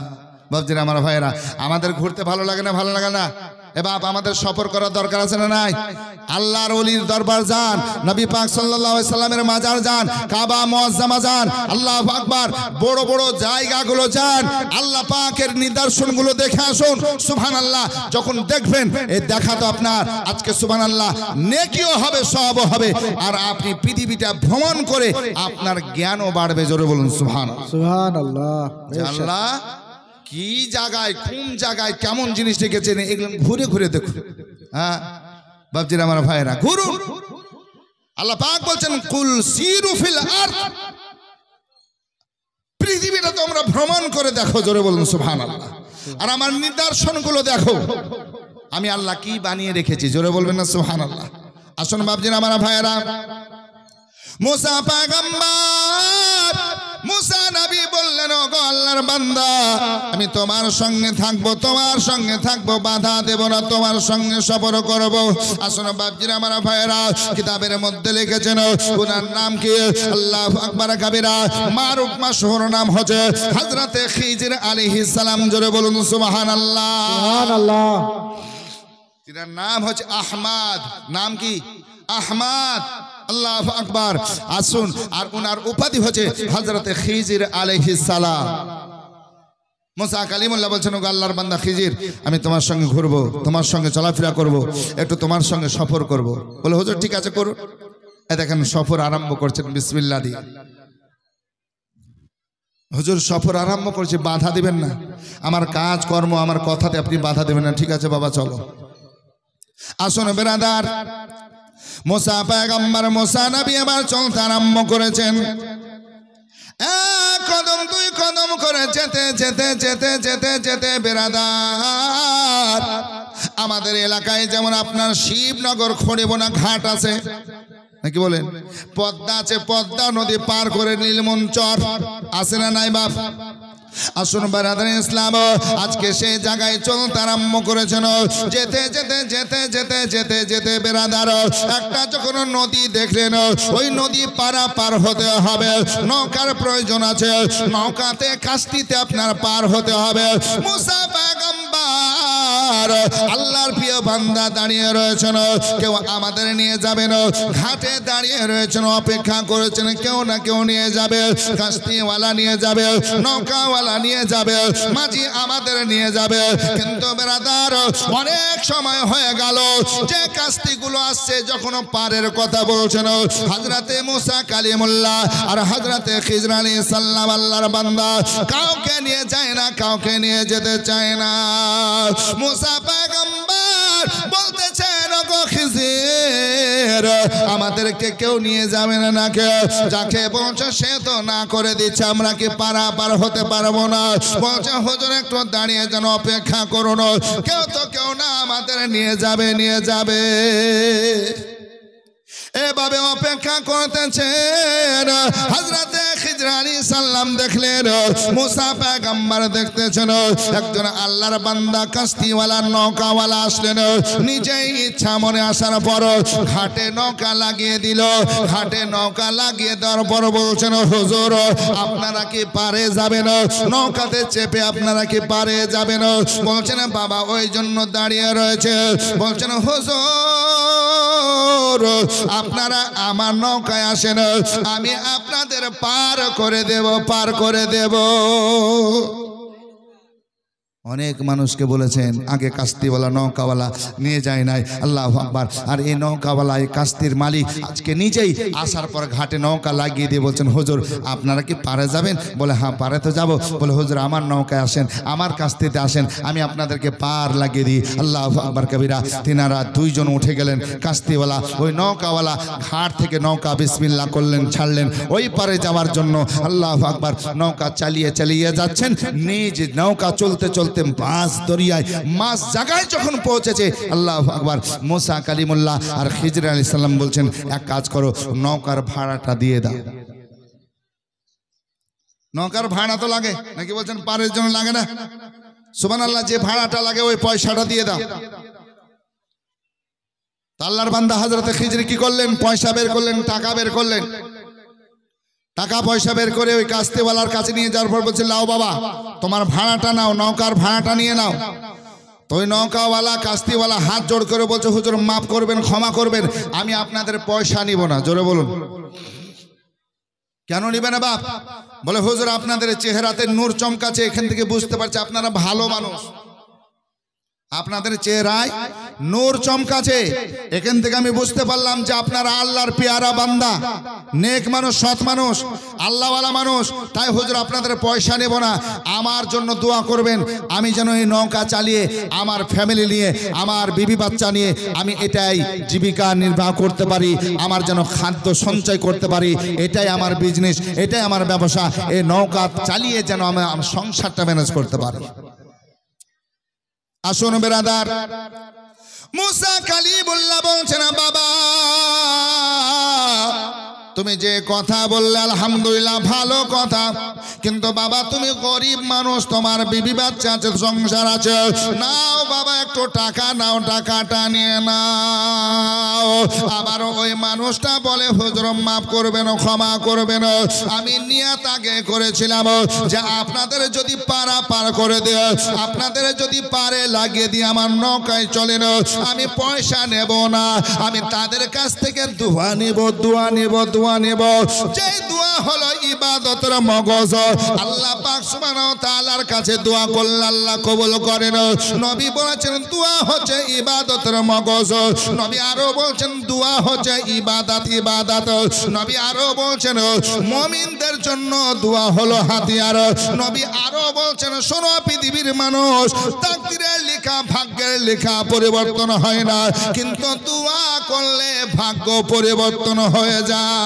বাবজিরা, আমার ভাইয়েরা, আমাদের ঘুরতে ভালো লাগে না, ভালো লাগে না? এ বাপ, আমাদের সফর করার দরকার আছে না নাই? আল্লাহর ওলির দরবার যান, নবী পাক সাল্লাল্লাহু আলাইহি সাল্লামের মাজার যান, কাবা মুআজ্জামা যান, আল্লাহু আকবার, বড় বড় জায়গাগুলো যান, আল্লাহ পাকের নিদর্শনগুলো দেখে আসুন। সুবহানাল্লাহ। যখন দেখবেন, এই দেখা তো আপনার আজকে সুবহানাল্লাহ নেকিও হবে, সওয়াবও হবে, আর আপনি পৃথিবীটা ভ্রমণ করে আপনার জ্ঞানও বাড়বে। জোরে বলুন সুবহানাল্লাহ। সুবহানাল্লাহ। আল্লাহ কি জায়গায়, কোন জায়গায় কেমন জিনিস রেখেছেন, এগুলো ঘুরে ঘুরে দেখুন। হ্যাঁ বাবজিরা, আমার ভাইয়েরা, ঘুরুন। আল্লাহ পাক বলছেন, কুল সিরু ফিল আরদ, পৃথিবীটা তোমরা ভ্রমণ করে দেখো। জোরে বলুন সুবহানাল্লাহ। আর আমার নিদর্শনগুলো দেখো, আমি আল্লাহ কি বানিয়ে রেখেছি। জোরে বলবেন না সুবহানাল্লাহ। আসুন বাবজিরা, আমার ভাইয়েরা, মুসা পয়গম্বর, মুসা নবী বললেন, ও গো আল্লাহর বান্দা, আমি তোমার সঙ্গে থাকবো, তোমার সঙ্গে থাকবো, বাধা দেব না, তোমার সঙ্গে সফর করব। আসুন বাবজিরা, আমার ভাইয়েরা, কিতাবের মধ্যে লিখেছেন, ওনার নাম কি? আল্লাহু আকবার কবিরা, মারুফ মাশহুর নাম হচ্ছে হযরতে খিজির আলাইহিস সালাম। জোরে বলুন সুবহানাল্লাহ। সুবহানাল্লাহ। তিনার নাম হচ্ছে আহমদ। নাম কি? আহমদ। আল্লাহু আকবার। আসুন, আর ওনার উপাধি হচ্ছে হযরতে খিজির আলাইহিস সালাম। মুসা কালিমুল্লাহ বলছেন, ও আল্লাহর বান্দা খিজির, আমি তোমার সঙ্গে ঘুরবো, তোমার সঙ্গে চলাফেরা করব, একটু তোমার সঙ্গে সফর করব। বলে, হুজুর ঠিক আছে করুন। দেখেন সফর আরম্ভ করছেন বিসমিল্লাহ দিয়ে। হুজুর সফর আরম্ভ করছে, বাধা দিবেন না, আমার কাজ কর্ম আমার কথাতে আপনি বাধা দেবেন না। ঠিক আছে বাবা চলো। আসুন বেরাদার, মুসা পয়গম্বর, মুসা নবী এবার চলতে আরম্ভ করেছেন। এক কদম দুই কদম করে যেতে যেতে যেতে যেতে যেতে বেরাদার আমাদের এলাকায় যেমন আপনার শিবনগর খড়িবোনা ঘাট আছে নাকি বলেন, পদ্মা আছে, পদ্মা নদী পার করে নীলমঞ্চর আছে না নাই বাপ? আসুন বারাদার ইসলাম, আজকে সেই জায়গায় চলতে আরম্ভ করেছেন। যেতে যেতে যেতে যেতে যেতে যেতে বেরাদার একটা যখন নদী দেখলেন, ওই নদী পার হতে হবে, নৌকার প্রয়োজন আছে, নৌকাতে কাস্তিতে আপনার পার হতে হবে। মুসা পয়গম্বর আল্লাহর প্রিয় বান্দা দাঁড়িয়ে রয়েছেন, কেউ আমাদের নিয়ে যাবেন, ঘাটে দাঁড়িয়ে রয়েছেন, অপেক্ষা করেছেন কেউ না কেউ নিয়ে যাবে, কাস্তিওয়ালা নিয়ে যাবে, নৌকাওয়ালা নিয়ে যাবে, মাঝি আমাদের নিয়ে যাবে। কিন্তু বেরাদার অনেক সময় হয়ে গেল, যে কাস্তিগুলো আসছে যখন পারের কথা বলছেন, হযরতে মুসা কালিমুল্লাহ আর হযরতে খিজর আলাইহিস সালাম আল্লাহর বান্দা কাউকে নিয়ে যায় না, কাউকে নিয়ে যেতে চায় না। মুসা পয়গম্বর বলতেছেন, ওগো খিজির আমাদেরকে কেউ নিয়ে যাবে না, কেউ যাকে বলছে সে তো না করে দিচ্ছে, আমরা কি পার হতে পারবো না? বলছে হুজুর একটু দাঁড়িয়ে যেন অপেক্ষা করুন, কেউ না আমাদের নিয়ে যাবে। এভাবে অপেক্ষা করতেছেন। হযরতে খিজর আলাইহিস সালাম দেখলেন, মুসা পয়গম্বর দেখতেছেন, একজন আল্লাহর বান্দা কাস্তিওয়ালা নৌকাওয়ালা আসলেন। নিজেই ইচ্ছা মনে আসার পর ঘাটে নৌকা লাগিয়ে দিল। ঘাটে নৌকা লাগিয়ে দেওয়ার পর বলছেন, হুজুর আপনারা কি পারে যাবেন? নৌকাতে চেপে আপনারা কি পারে যাবেন? বলছেন বাবা ওই জন্য দাঁড়িয়ে রয়েছে। বলছেন হুজুর আপনারা আমার নৌকায় আসেন, আমি আপনাদের পার করে দেব। অনেক মানুষকে বলেছেন আগে কাস্তিওয়ালা নৌকাওয়ালা নিয়ে যায় নাই, আল্লাহু আকবার। আর এই নৌকাওয়ালা এই কাস্তির মালিক আজকে নিজেই আসার পর ঘাটে নৌকা লাগিয়ে দিয়ে বলছেন, হুজুর আপনারা কি পারে যাবেন? বলে হ্যাঁ পারে তো যাব। বলে হুজুর আমার নৌকায় আসেন, আমার কাস্তিতে আসেন, আমি আপনাদেরকে পার লাগিয়ে দিই। আল্লাহু আকবার কবিরা। তিনারা দুইজন উঠে গেলেন। কাস্তিওয়ালা ওই নৌকাওয়ালা ঘাট থেকে নৌকা বিসমিল্লাহ করলেন, ছাড়লেন ওই পারে যাওয়ার জন্য। আল্লাহু আকবার। নৌকা চালিয়ে যাচ্ছেন, নিজ নৌকা চলতে চলতে মাছ দরিয়ায় মাছ জায়গায় যখন পৌঁছেছে, আল্লাহু আকবার, মুসা কালিমুল্লাহ আর খিজর আলাইহিস সালাম বলছেন এক কাজ করো, নৌকার ভাড়াটা দিয়ে দাও। নৌকার ভাড়া তো লাগে নাকি বলছেন পারের জন্য লাগে না? সুবহানাল্লাহ। যে ভাড়াটা লাগে ওই পয়সাটা দিয়ে দাও। আল্লাহর বান্দা হযরতে খিজর কি করলেন? পয়সা বের করলেন, টাকা বের করলেন। টাকা পয়সা বের করে ওই কাস্তিওয়ালার কাছে নিয়ে যাওয়ার পর বলছে, লাও বাবা তোমার ভাড়াটা নাও, নৌকার ভাড়াটা নিয়ে নাও। তো ওই নৌকাওয়ালা কাস্তিওয়ালা হাত জোড় করে বলছে, হুজুর মাফ করবেন, ক্ষমা করবেন, আমি আপনাদের পয়সা নিব না। জোরে বলুন। কেন নিবে না বাপ? বলে হুজুর আপনাদের চেহারাতে নূর চমকাচ্ছে, এখান থেকে বুঝতে পারছি আপনারা ভালো মানুষ, আপনাদের চেহারায় নূর চমকাছে, এখান থেকে আমি বুঝতে পারলাম যে আপনারা আল্লাহর পেয়ারা বান্দা, নেক মানুষ, সৎ মানুষ, আল্লাহওয়ালা মানুষ। তাই হুজুর আপনাদের পয়সা নেব না, আমার জন্য দোয়া করবেন, আমি যেন এই নৌকা চালিয়ে আমার ফ্যামিলি নিয়ে, আমার বিবি বাচ্চা নিয়ে আমি এটাই জীবিকা নির্বাহ করতে পারি, আমার যেন খাদ্য সঞ্চয় করতে পারি, এটাই আমার বিজনেস, এটাই আমার ব্যবসা। এই নৌকা চালিয়ে যেন আমি আমার সংসারটা ম্যানেজ করতে পারি। আসুন বেরাদার, মুসা কালিমুল্লাহ বলছেন, বাবা তুমি যে কথা বললে আলহামদুলিল্লাহ ভালো কথা, কিন্তু বাবা তুমি গরিব মানুষ, তোমার বিবি বাচ্চা আছে, সংসার আছে, নাও বাবা একটু টাকা নাও, টাকাটা নিয়ে নাও। আবার ওই মানুষটা বলে হুজুর মাফ করবেন, ক্ষমা করবেন, আমি নিয়ত আগে করেছিলাম যে আপনাদের যদি পার করে দেয়, আপনাদের যদি পারে লাগিয়ে দিয়ে আমার নৌকায় চলেন, আমি পয়সা নেব না, আমি তাদের কাছ থেকে দোয়া নেব, দোয়া নেব, দোয়া নেব। যে দোয়া হলো ইবাদতের মগজ, আল্লাহ পাক সুবহানাহু ওয়া তাআলার কাছে দোয়া করলে আল্লাহ কবুল করেন। নবী বলেছেন দোয়া হচ্ছে ইবাদতের মগজ। নবী আরো বলছেন দোয়া হচ্ছে ইবাদত। নবী আরো বলছেন মুমিনদের জন্য দোয়া হলো হাতিয়ার। নবী আরো বলছেন শোনো পৃথিবীর মানুষ, তাকদীরের লেখা, ভাগ্যের লেখা পরিবর্তন হয় না, কিন্তু দোয়া করলে ভাগ্য পরিবর্তন হয়ে যায়।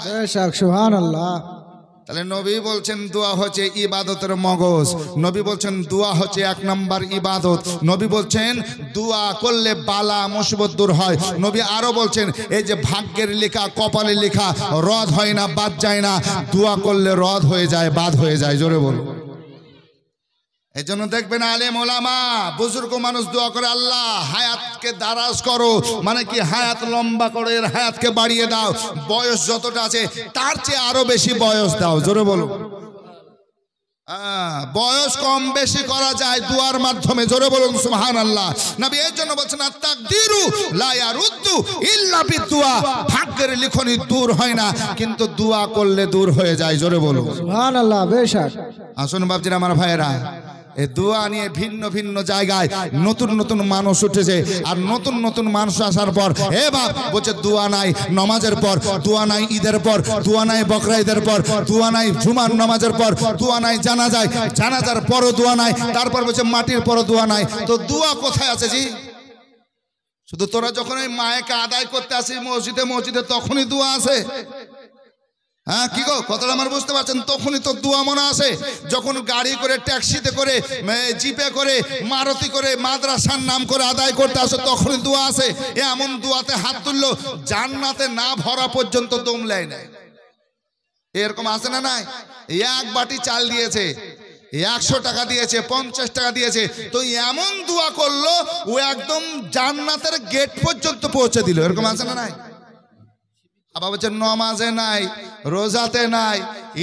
বেশক সুবহানাল্লাহ। তাহলে নবী বলছেন দোয়া হচ্ছে ইবাদতের মগজ, নবী বলছেন দোয়া হচ্ছে 1 নম্বর ইবাদত, নবী বলছেন দোয়া করলে বালা মুসিবত দূর হয়। নবী আরো বলছেন এই যে ভাগ্যের লেখা কপালে লেখা রদ হয় না, বাদ যায় না, দোয়া করলে রদ হয়ে যায়, বাদ হয়ে যায়। জোরে বলো। এই জন্য দেখবেন আলেম ওলামা বুজুর্গ মানুষ দোয়া করে, আল্লাহ হায়াতকে দারাজ করো, মানে কি হায়াত লম্বা করো, এর হায়াতকে বাড়িয়ে দাও, বয়স যতটা আছে তার চেয়ে আরো বেশি বয়স দাও। জোরে বলো। বয়স কম বেশি করা যায় দুয়ার মাধ্যমে। জোরে বলুন সুবহানাল্লাহ। নবী এর জন্য বলছেন আত-তাকদিরু লা ইয়ারুদ্দু ইল্লা বিদুয়া, ভাগ্যের লিখনি দূর হয় না কিন্তু দোয়া করলে দূর হয়ে যায়। জোরে বলুন সুবহানাল্লাহ। বেশক আসুন বাপজিরা আমার ভাইয়েরা, এই দোয়া নিয়ে ভিন্ন ভিন্ন জায়গায় নতুন নতুন মানুষ উঠেছে, আর নতুন নতুন মানুষ আসার পর এ বাপ বলছে দোয়া নাই নামাজের পর, দোয়া নাই ঈদের পর, দোয়া নাই বকরা ঈদের পর, দোয়া নাই জুমার নামাজের পর, দোয়া নাই জানাজায়, জানাজার পরও দোয়া নাই, তারপর বলছে মাটির পরও দোয়া নাই। তো দোয়া কোথায় আছে জি? শুধু তোরা যখন এই মায়েকে আদায় করতে আসিস মসজিদে মসজিদে তখনই দোয়া আছে? হ্যাঁ কি গো, কথাটা আমার বুঝতে পারছেন? তখনই তো দোয়া মনে আসে যখন গাড়ি করে, ট্যাক্সিতে করে, জিপে করে, মারুতি করে মাদ্রাসার নাম করে আদায় করতে আসে, তখনই দোয়া আসে। এমন দোয়াতে হাত তুললো জান্নাতে না ভরা পর্যন্ত দম লেয় না। এরকম আছে না নাই? এক বাটি চাল দিয়েছে, 100 টাকা দিয়েছে, 50 টাকা দিয়েছে, তো এমন দোয়া করলো ও একদম জান্নাতের গেট পর্যন্ত পৌঁছে দিল। এরকম আছে না নাই? আবার বলছে নমাজে নাই, রোজাতে নাই,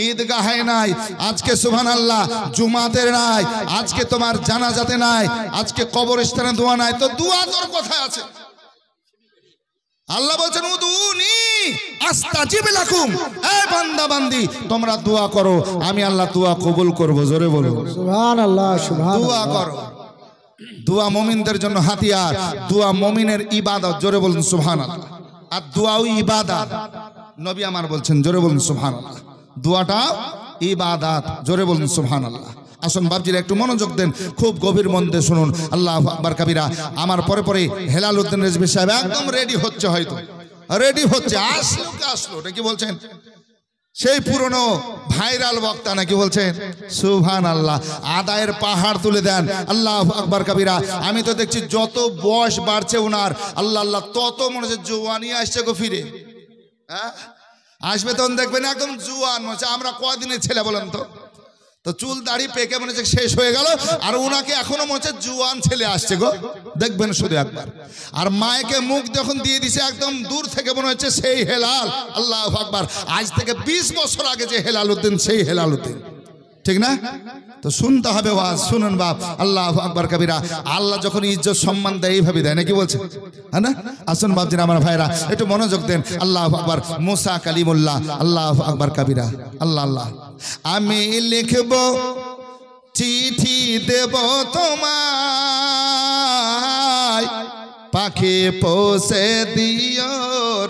ঈদগাহে নাই, আজকে সুবহানাল্লাহ জুমাতে নাই, আজকে তোমার জানাজাতে নাই, আজকে কবরস্থানে দোয়া নাই, তো দোয়া তোর কোথায় আছে? আল্লাহ বলছেন উদুনি আস্তাজিব লাকুম, এই বান্দা বান্দি তোমরা দোয়া করো, আমি আল্লাহ দোয়া কবুল করব। জোরে বলো সুবহানাল্লাহ। সুবহানাল্লাহ। দোয়া করো। দোয়া মুমিনদের জন্য হাতিয়ার, দোয়া মুমিনের ইবাদত। জোরে বলুন সুবহানাল্লাহ। আর দোয়াও ইবাদত, নবী আমার বলছেন। জোরে বলুন সুবহানাল্লাহ। দোয়াটা ইবাদত। জোরে বলুন সুবহানাল্লাহ। আসুন বাপজিরা একটু মনোযোগ দেন, খুব গভীর মন দিয়ে শুনুন। আল্লাহু আকবার কাবীরা। আমার পরে পরে হেলাল উদ্দিন রেজভী সাহেব একদম রেডি হচ্ছে, হয়তো রেডি হচ্ছে, আসলো নাকি বলছেন? সেই পুরনো ভাইরাল বক্তা নাকি বলছেন? সুবহানাল্লাহ। আদায়ের পাহাড় তুলে দেন। আল্লাহু আকবার কাবীরা। আমি তো দেখছি যত বয়স বাড়ছে ওনার, আল্লাহ আল্লাহ, তত মনে হচ্ছে জোয়ানি আসছে গো ফিরে। হ্যাঁ আসবে তখন দেখবেন একদম জোয়ান মনে হচ্ছে। আমরা কয়দিনের ছেলে বলেন তো? তো চুল দাড়ি পেকে মনে হচ্ছে শেষ হয়ে গেল, আর ওনাকে এখনো মনে হচ্ছে জোয়ান ছেলে আসছে গো, দেখবেন শুধু একবার। আর মায়েকে মুখ যখন দিয়ে দিছে একদম দূর থেকে মনে হচ্ছে সেই হেলাল। আল্লাহু আকবার। আজ থেকে 20 বছর আগে যে হেলাল উদ্দিন, সেই হেলাল উদ্দিন, ঠিক না? তো শুনতে হবে ওয়াজ, শুনুন বাপ। আল্লাহু আকবার কাবীরা। আল্লাহ যখন ইজ্জত সম্মান দেয় এইভাবে দেয় নাকি বলছে, হ্যাঁ না? আসুন বাপজিরা আমার ভাইরা একটু মনোযোগ দেন। আল্লাহু আকবার। মুসা কালিমুল্লাহ। আল্লাহু আকবার কাবীরা। আল্লাহ আল্লাহ। আমি লিখব চিঠি দেব তোমায়, পাখি পৌঁছে দিও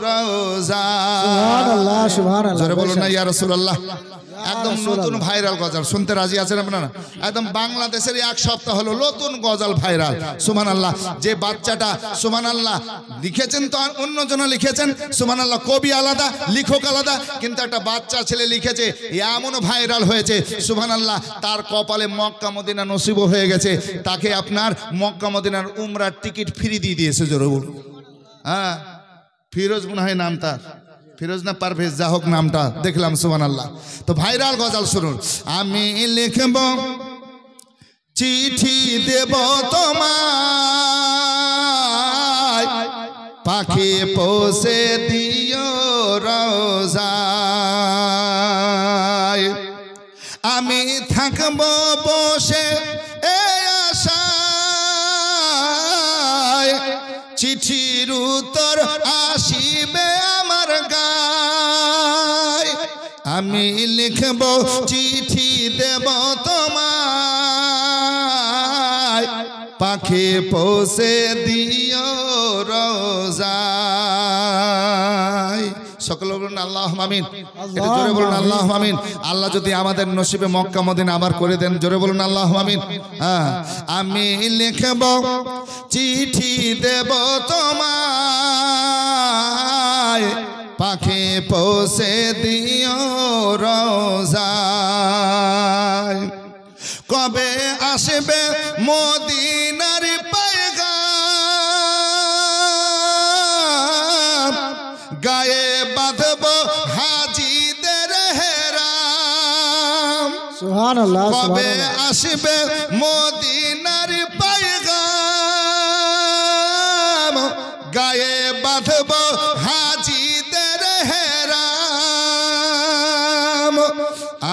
রোজা। সুবহানাল্লাহ। সুবহানাল্লাহ। জোরে বলুন না ইয়া রাসূলুল্লাহ। একদম নতুন ভাইরাল গজল শুনতে রাজি আছেন আপনারা? একদম বাংলাদেশের 1 সপ্তাহ হলো নতুন গজল ভাইরাল। সুবহানাল্লাহ। যে বাচ্চাটা সুবহানাল্লাহ লিখেছেন তো অন্যজন লিখেছেন, সুবহানাল্লাহ, কবি আলাদা, লেখক আলাদা, কিন্তু একটা বাচ্চা ছেলে লিখেছে, এমন ভাইরাল হয়েছে সুবহানাল্লাহ। তার কপালে মক্কা মদিনা নসিব হয়ে গেছে, তাকে আপনার মক্কা মদিনার উমরার টিকিট ফ্রি দিয়ে দিয়েছে। জোরে বলুন। হ্যাঁ ফিরোজ মনে হয় নাম তার, ফিরোজ না পারভেজ, যা হোক নামটা দেখলাম। সুবহানাল্লাহ। তো ভাইরাল গজল শুনুন। আমি লিখব চিঠি দেব তোমায়, পাখি পৌঁছে দিও রোজায়, আমি থাকব বসে এই আশায়, চিঠির উত্তর আসিবে আমার গায়, আমি লিখব চিঠি দেব তোমায়, পাখি পৌঁছে দিও রোজায়। সকলে বলুন আল্লাহুম্মা আমিন। একটু জোরে বলুন আল্লাহুম্মা আমিন। আল্লাহ যদি আমাদের নসিবে মক্কা মদিনা আবার করে দেন, জোরে বলুন আল্লাহুম্মা আমিন। হ্যাঁ আমি লিখব চিঠি দেব তোমায়, পাখি পৌঁছে দিও রওজায় কবে আসবে মদিনার পয়গাম গায়ে বাঁধব হাজিদের হেরাম সুবহানাল্লাহ কবে সুবহানাল্লাহ আসবে মদিনার পয়গাম গায়ে বাঁধব হাজিদের হেরাম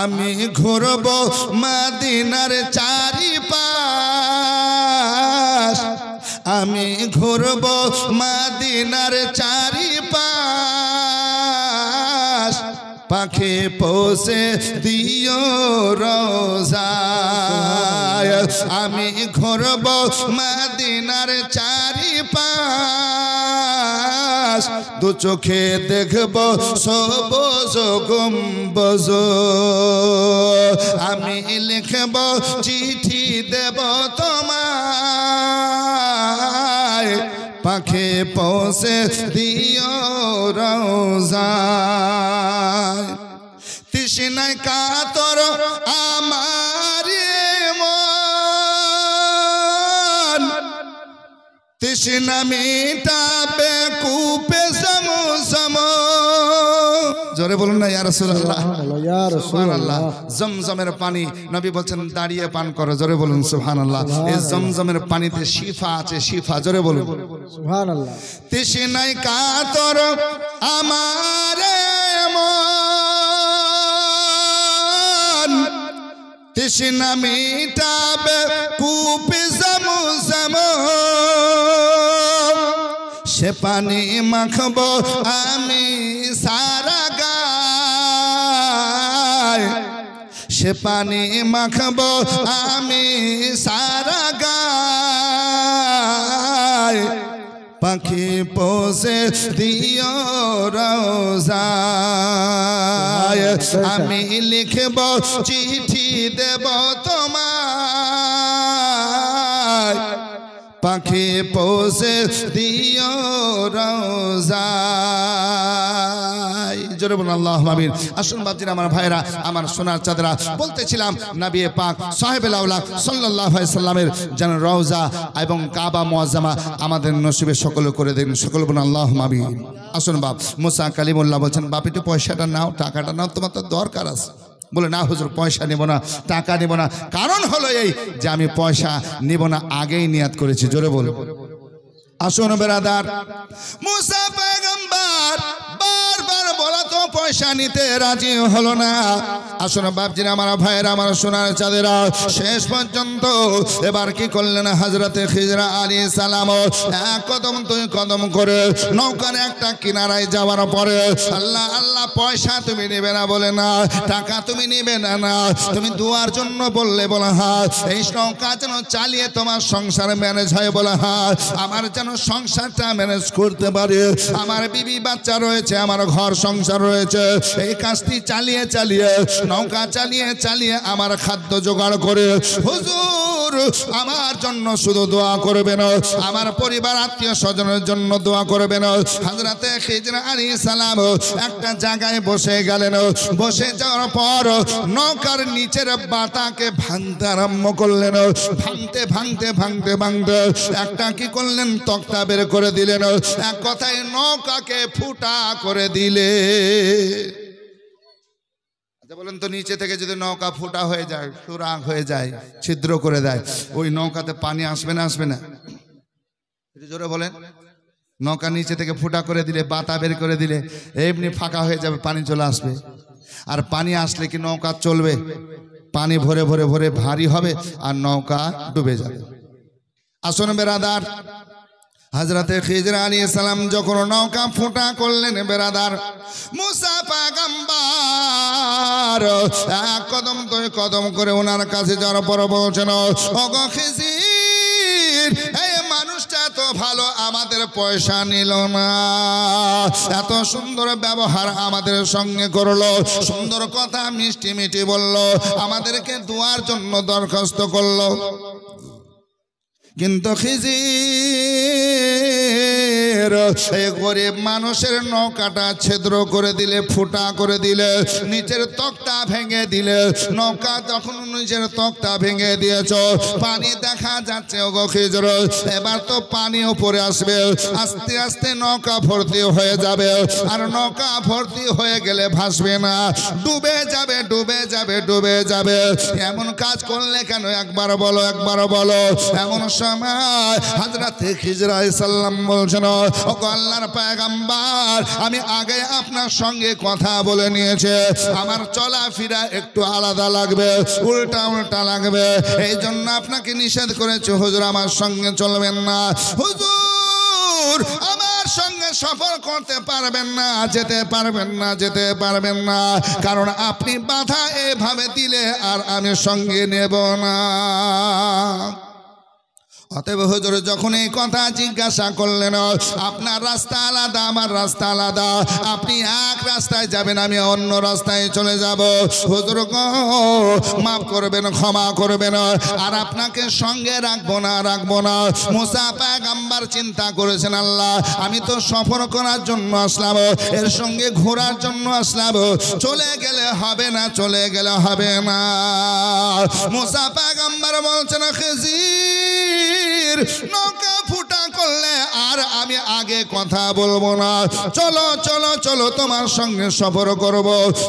আমি ঘুরব মদিনার চারিপাশ আমি ঘুরব মদিনার চারিপাশ পাখি পৌঁছে দিও রওজায় আমি ঘুরব মদিনার চারিপাশ দু চোখে দেখব সবুজ গম্বুজ আমি লিখব চিঠি দেব তোমায় পাখি পৌঁছে দিও রওজায় তৃষ্ণায় কাতর আমার মন তৃষ্ণা মিটাবে কূপে জমজম জোরে বলুন না ইয়া রাসূলুল্লাহ ইয়া রাসূলুল্লাহ জমজমের পানি নবী বলেন দাঁড়িয়ে পান করো জোরে বলুন সুবহানাল্লাহ এই জমজমের পানিতে শিফা আছে শিফা জোরে বলুন সুবহানাল্লাহ তৃষ্ণায় কাতর আমার মন তৃষ্ণা মিটাবে কূপে জমজম সে পানি মাখবো আমি সারা গায় সে পানি মাখবো আমি সারা গায় পাখি পৌঁছে দিও রওজায় আমি লিখব চিঠি দেব তোমায় পাখি পৌঁছে দিও রওজায় জোরে বলুন আল্লাহুম্মা আমিন আসুন বাপজিরা আমার ভাইরা আমার সোনার চাঁদরা বলতেছিলাম নবী পাক সাহেবুল আওলাদ সাল্লাল্লাহু আলাইহি সাল্লামের যেন রওজা এবং কাবা মুআজ্জামা আমাদের নসিবে সকল করে দেন সকল বলুন আল্লাহুম্মা আমিন আসুন বাপ মুসা কালিমুল্লাহ বলেন বাপ একটু পয়সাটা নাও টাকাটা নাও তোমার তো দরকার আছে বলে না হুজুর পয়সা নেব না টাকা নেব না কারণ হলো এই যে আমি পয়সা নেব না আগেই নিয়াত করেছি জোরে বল আসুন বেরাদার মুসা পয়গম্বর বারবার বলা তো পয়সা নিতে রাজি হলো না আসুন বাপজিরা আমার ভাইয়েরা আমার সোনার চাঁদেরা শেষ পর্যন্ত এবার কি করলেন হযরতে খিজর আলাইহিস সালাম এক কদম দুই কদম করে নৌকার একটা কিনারায় যাওয়ার পরে আল্লাহ আল্লাহ পয়সা তুমি নেবে না বলে না টাকা তুমি নেবে না না তুমি দুয়ার জন্য বললে বলা হ্যাঁ এই নৌকা যেন চালিয়ে তোমার সংসার ম্যানেজ হয় বলা হ্যাঁ আমার যেন সংসারটা ম্যানেজ করতে পারে আমার বিবি বাচ্চা রয়েছে আমার ঘর সংসার রয়েছে এই কাজটি চালিয়ে চালিয়ে নৌকা চালিয়ে চালিয়ে আমার খাদ্য জোগাড় করে হুজুর আমার জন্য শুধু দোয়া করবেন আমার পরিবার আত্মীয় স্বজনের জন্য দোয়া করবেন হযরতে খিজর আলাইহিস সালাম একটা জায়গায় বসে গেলেন বসে যাওয়ার পর নৌকার নিচের বাতাকে ভাঙতে আরম্ভ করলেন ভাঙতে ভাঙতে ভাঙতে ভাঙতে একটা কি করলেন তক্তা বের করে দিলেন এক কথায় নৌকাকে ফুটা করে দিলে আচ্ছা বলেন তো নিচে থেকে যদি নৌকা ফুটা হয়ে যায় সুরাগ হয়ে যায় ছিদ্র করে দেয় ওই নৌকাতে পানি আসবে না আসবে না একটু জোরে বলেন নৌকা নিচে থেকে ফুটা করে দিলে বাতা বের করে দিলে এমনি ফাঁকা হয়ে যাবে পানি চলে আসবে আর পানি আসলে কি নৌকা চলবে পানি ভরে ভরে ভরে ভারী হবে আর নৌকা ডুবে যাবে আসুন বেরাদার হযরতে খিজর আলাইহিস সালাম যখন নৌকা ফুটা করলেন বেরাদার মুসা পয়গম্বর এক কদম দুই কদম করে ওনার কাছে যাওয়ার পর বলছেন ওগো খিজির এই মানুষটা তো ভালো আমাদের পয়সা নিল না এত সুন্দর ব্যবহার আমাদের সঙ্গে করলো সুন্দর কথা মিষ্টি মিষ্টি বললো আমাদেরকে দোয়ার জন্য দরখাস্ত করলো কিন্তু খিজির খিজিরের এই গরিব মানুষের নৌকাটা ছিদ্র করে দিলে, ফুটা করে দিলে, নিচের তক্তা ভেঙে দিলে। নৌকা যখন নিচের তক্তা ভেঙে দিয়েছ, পানি দেখা যাচ্ছে ওগো খিজির। এবার তো পানি উপরে আসবে, আস্তে আস্তে নৌকা ভর্তি হয়ে যাবে। আর নৌকা ভর্তি হয়ে গেলে ভাসবে না, ডুবে যাবে, ডুবে যাবে, ডুবে যাবে। এমন কাজ করলে কেন? একবার বলো, একবার বলো। এমন সময় হযরত খিজির আলাইহিস সালাম বলছেন, ওগো আল্লাহর পয়গম্বর, আমি আগে আপনার সঙ্গে কথা বলে নিয়েছে, আমার চলাফেরা একটু আলাদা লাগবে, উল্টা উল্টা লাগবে, এই জন্য আপনাকে নিষেধ করেছে হুজুর আমার সঙ্গে চলবেন না। হুজুর আমার সঙ্গে সফর করতে পারবেন না, যেতে পারবেন না, যেতে পারবেন না, কারণ আপনি বাধা এভাবে দিলে আর আমি সঙ্গে নেব না। অতএব হুজুর যখন এই কথা জিজ্ঞাসা করলেন, আপনার রাস্তা আলাদা, আমার রাস্তা আলাদা, আপনি এক রাস্তায় যাবেন, আমি অন্য রাস্তায় চলে যাব, হুজুর গো মাফ করবেন, ক্ষমা করবেন, আর আপনাকে সঙ্গে রাখবো না, রাখবো না। মুসা পয়গম্বর চিন্তা করেছেন, আল্লাহ আমি তো সফর করার জন্য আসলাম, এর সঙ্গে ঘোরার জন্য আসলাম, চলে গেলে হবে না, চলে গেলে হবে না। মুসা পয়গম্বর বলছেন, খিজির নৌকা ফুটা করলে আর আমি আগে কথা বলবো না, চলো চলো চলো, তোমার সঙ্গে সফর করব,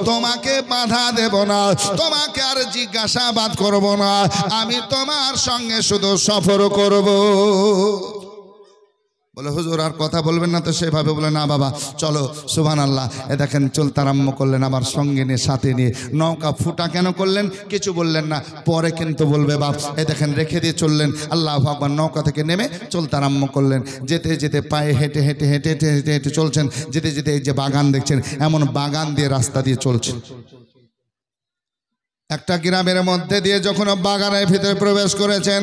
তোমাকে বাধা দেব না, তোমাকে আর জিজ্ঞাসাবাদ করব না, আমি তোমার সঙ্গে শুধু সফর করব। বলে হুজুর আর কথা বলবেন না তো? সেভাবে বলে না বাবা চলো। সুবহানাল্লাহ। এ দেখেন চলতে আরম্ভ করলেন, আমার সঙ্গে নিয়ে, সাথে নিয়ে। নৌকা ফুটা কেন করলেন কিছু বললেন না, পরে কিন্তু বলবে বাপ। এ দেখেন রেখে দিয়ে চললেন, আল্লাহু আকবার। নৌকা থেকে নেমে চলতে আরম্ভ করলেন, যেতে যেতে পায়ে হেঁটে হেঁটে হেঁটে হেঁটে হেঁটে হেঁটে চলছেন, যেতে যেতে এই যে বাগান দেখছেন, এমন বাগান দিয়ে রাস্তা দিয়ে চলছেন। একটা গ্রামের মধ্যে দিয়ে যখন বাগানের ভিতরে প্রবেশ করেছেন,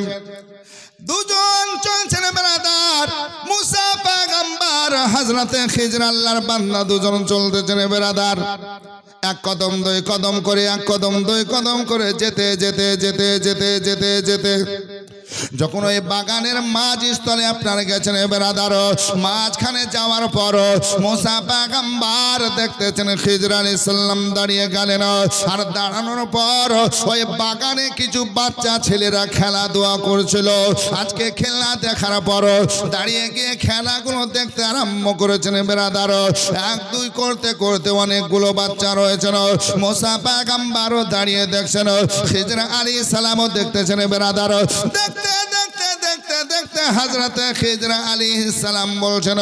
দুজন চলছেন বেরাদার, মুসা পয়গম্বর, হযরতে খিজির আল্লাহর বান্দা, দুজন চলতেছেন বেরাদার। এক কদম দুই কদম করে, এক কদম দুই কদম করে যেতে যেতে যেতে যেতে যেতে যেতে যখন ওই বাগানের মাঝস্থলে আপনারা গেছেন বেরাদার, মাঝখানে যাওয়ার পর মুসা পয়গম্বর দেখতেছেন খিজির আলাইহিস সালাম দাঁড়িয়ে গেলেন। আর দাঁড়ানোর পর ওই বাগানে কিছু বাচ্চা ছেলেরা খেলাধুলা করছিল। আজকে খেলা দেখার পর দাঁড়িয়ে গিয়ে খেলাগুলো দেখতে আরম্ভ করেছেন বেরাদার। এক দুই করতে করতে অনেকগুলো বাচ্চা রয়েছেন। মুসা পয়গম্বরও দাঁড়িয়ে দেখছেন, খিজির আলাইহিস সালামও দেখতেছেন বেরাদার। দেখতে দেখতে দেখতে দেখতে হযরতে খিজির আলাইহিস সালাম বলছেন,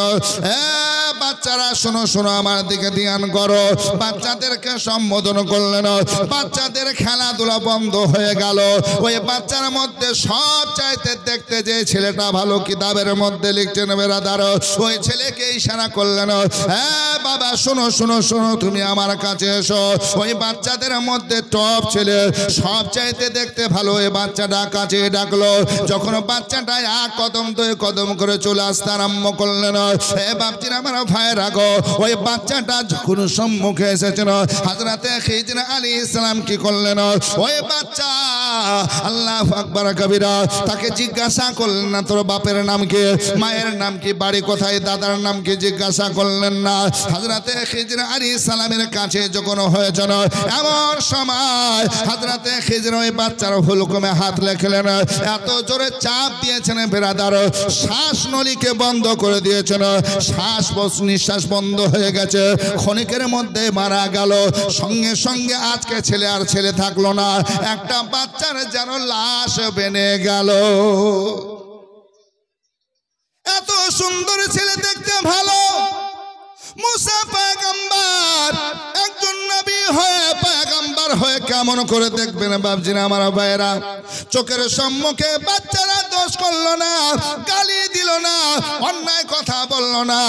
বাচ্চারা শোনো শোনো, আমার দিকে ধ্যান করো। বাচ্চাদেরকে সম্বোধন করলেন, বাচ্চাদের খেলাধুলা বন্ধ হয়ে গেল। ওই বাচ্চার মধ্যে সব চাইতে দেখতে যে ছেলেটা ভালো, কিতাবের মধ্যে লিখছেন বেরাদার, ওই ছেলেকে ইশারা করলেন, হ্যাঁ বাবা শোনো শোনো শোনো, তুমি আমার কাছে এসো। ওই বাচ্চাদের মধ্যে টপ ছেলে, সব চাইতে দেখতে ভালো, ওই বাচ্চাটা কাছে ডাকলো। যখন বাচ্চাটা এক কদম দুই কদম করে চলে আসতে আরম্ভ করলেন, বাপজিরা আমার ভাইরা গো, ওই বাচ্চাটা যখন সম্মুখে এসেছেন, হযরতে খিজির আলাইহিস সালাম কি করলেন, ওই বাচ্চা আল্লাহু আকবার কবিরা, তাকে জিজ্ঞাসা করলেন না তোর বাপের নাম কি, মায়ের নাম কি, বাড়ি কোথায়, দাদার নাম কি, জিজ্ঞাসা করলেন না। হযরতে খিজির আলাইহিস সালামের কাছে যখন হয়েছেন, এমন সময় হযরতে খিজির ওই বাচ্চার হুলুকুমে হাত লেখলেন, এত জোরে চাপ দিয়েছেন বেরাদার, শ্বাস নলিকে বন্ধ করে দিয়েছেন, শ্বাস নিঃশ্বাস বন্ধ হয়ে গেছে, ক্ষণিকের মধ্যে মারা গেল। সঙ্গে সঙ্গে আজকে ছেলে আর ছেলে থাকলো না, একটা বাচ্চার যেন লাশ বেনে গেল। এত সুন্দর ছেলে, দেখতে ভালো, মুসা পয়গম্বর একজন নবী হয়ে, পয়গম্বর হয়ে কেমন করে দেখবেন বাপজিরা আমার ভাইয়েরা। চোখের সম্মুখে বাচ্চারা দোষ করলো না, গালি দিল না, অন্যায় কথা বললো না,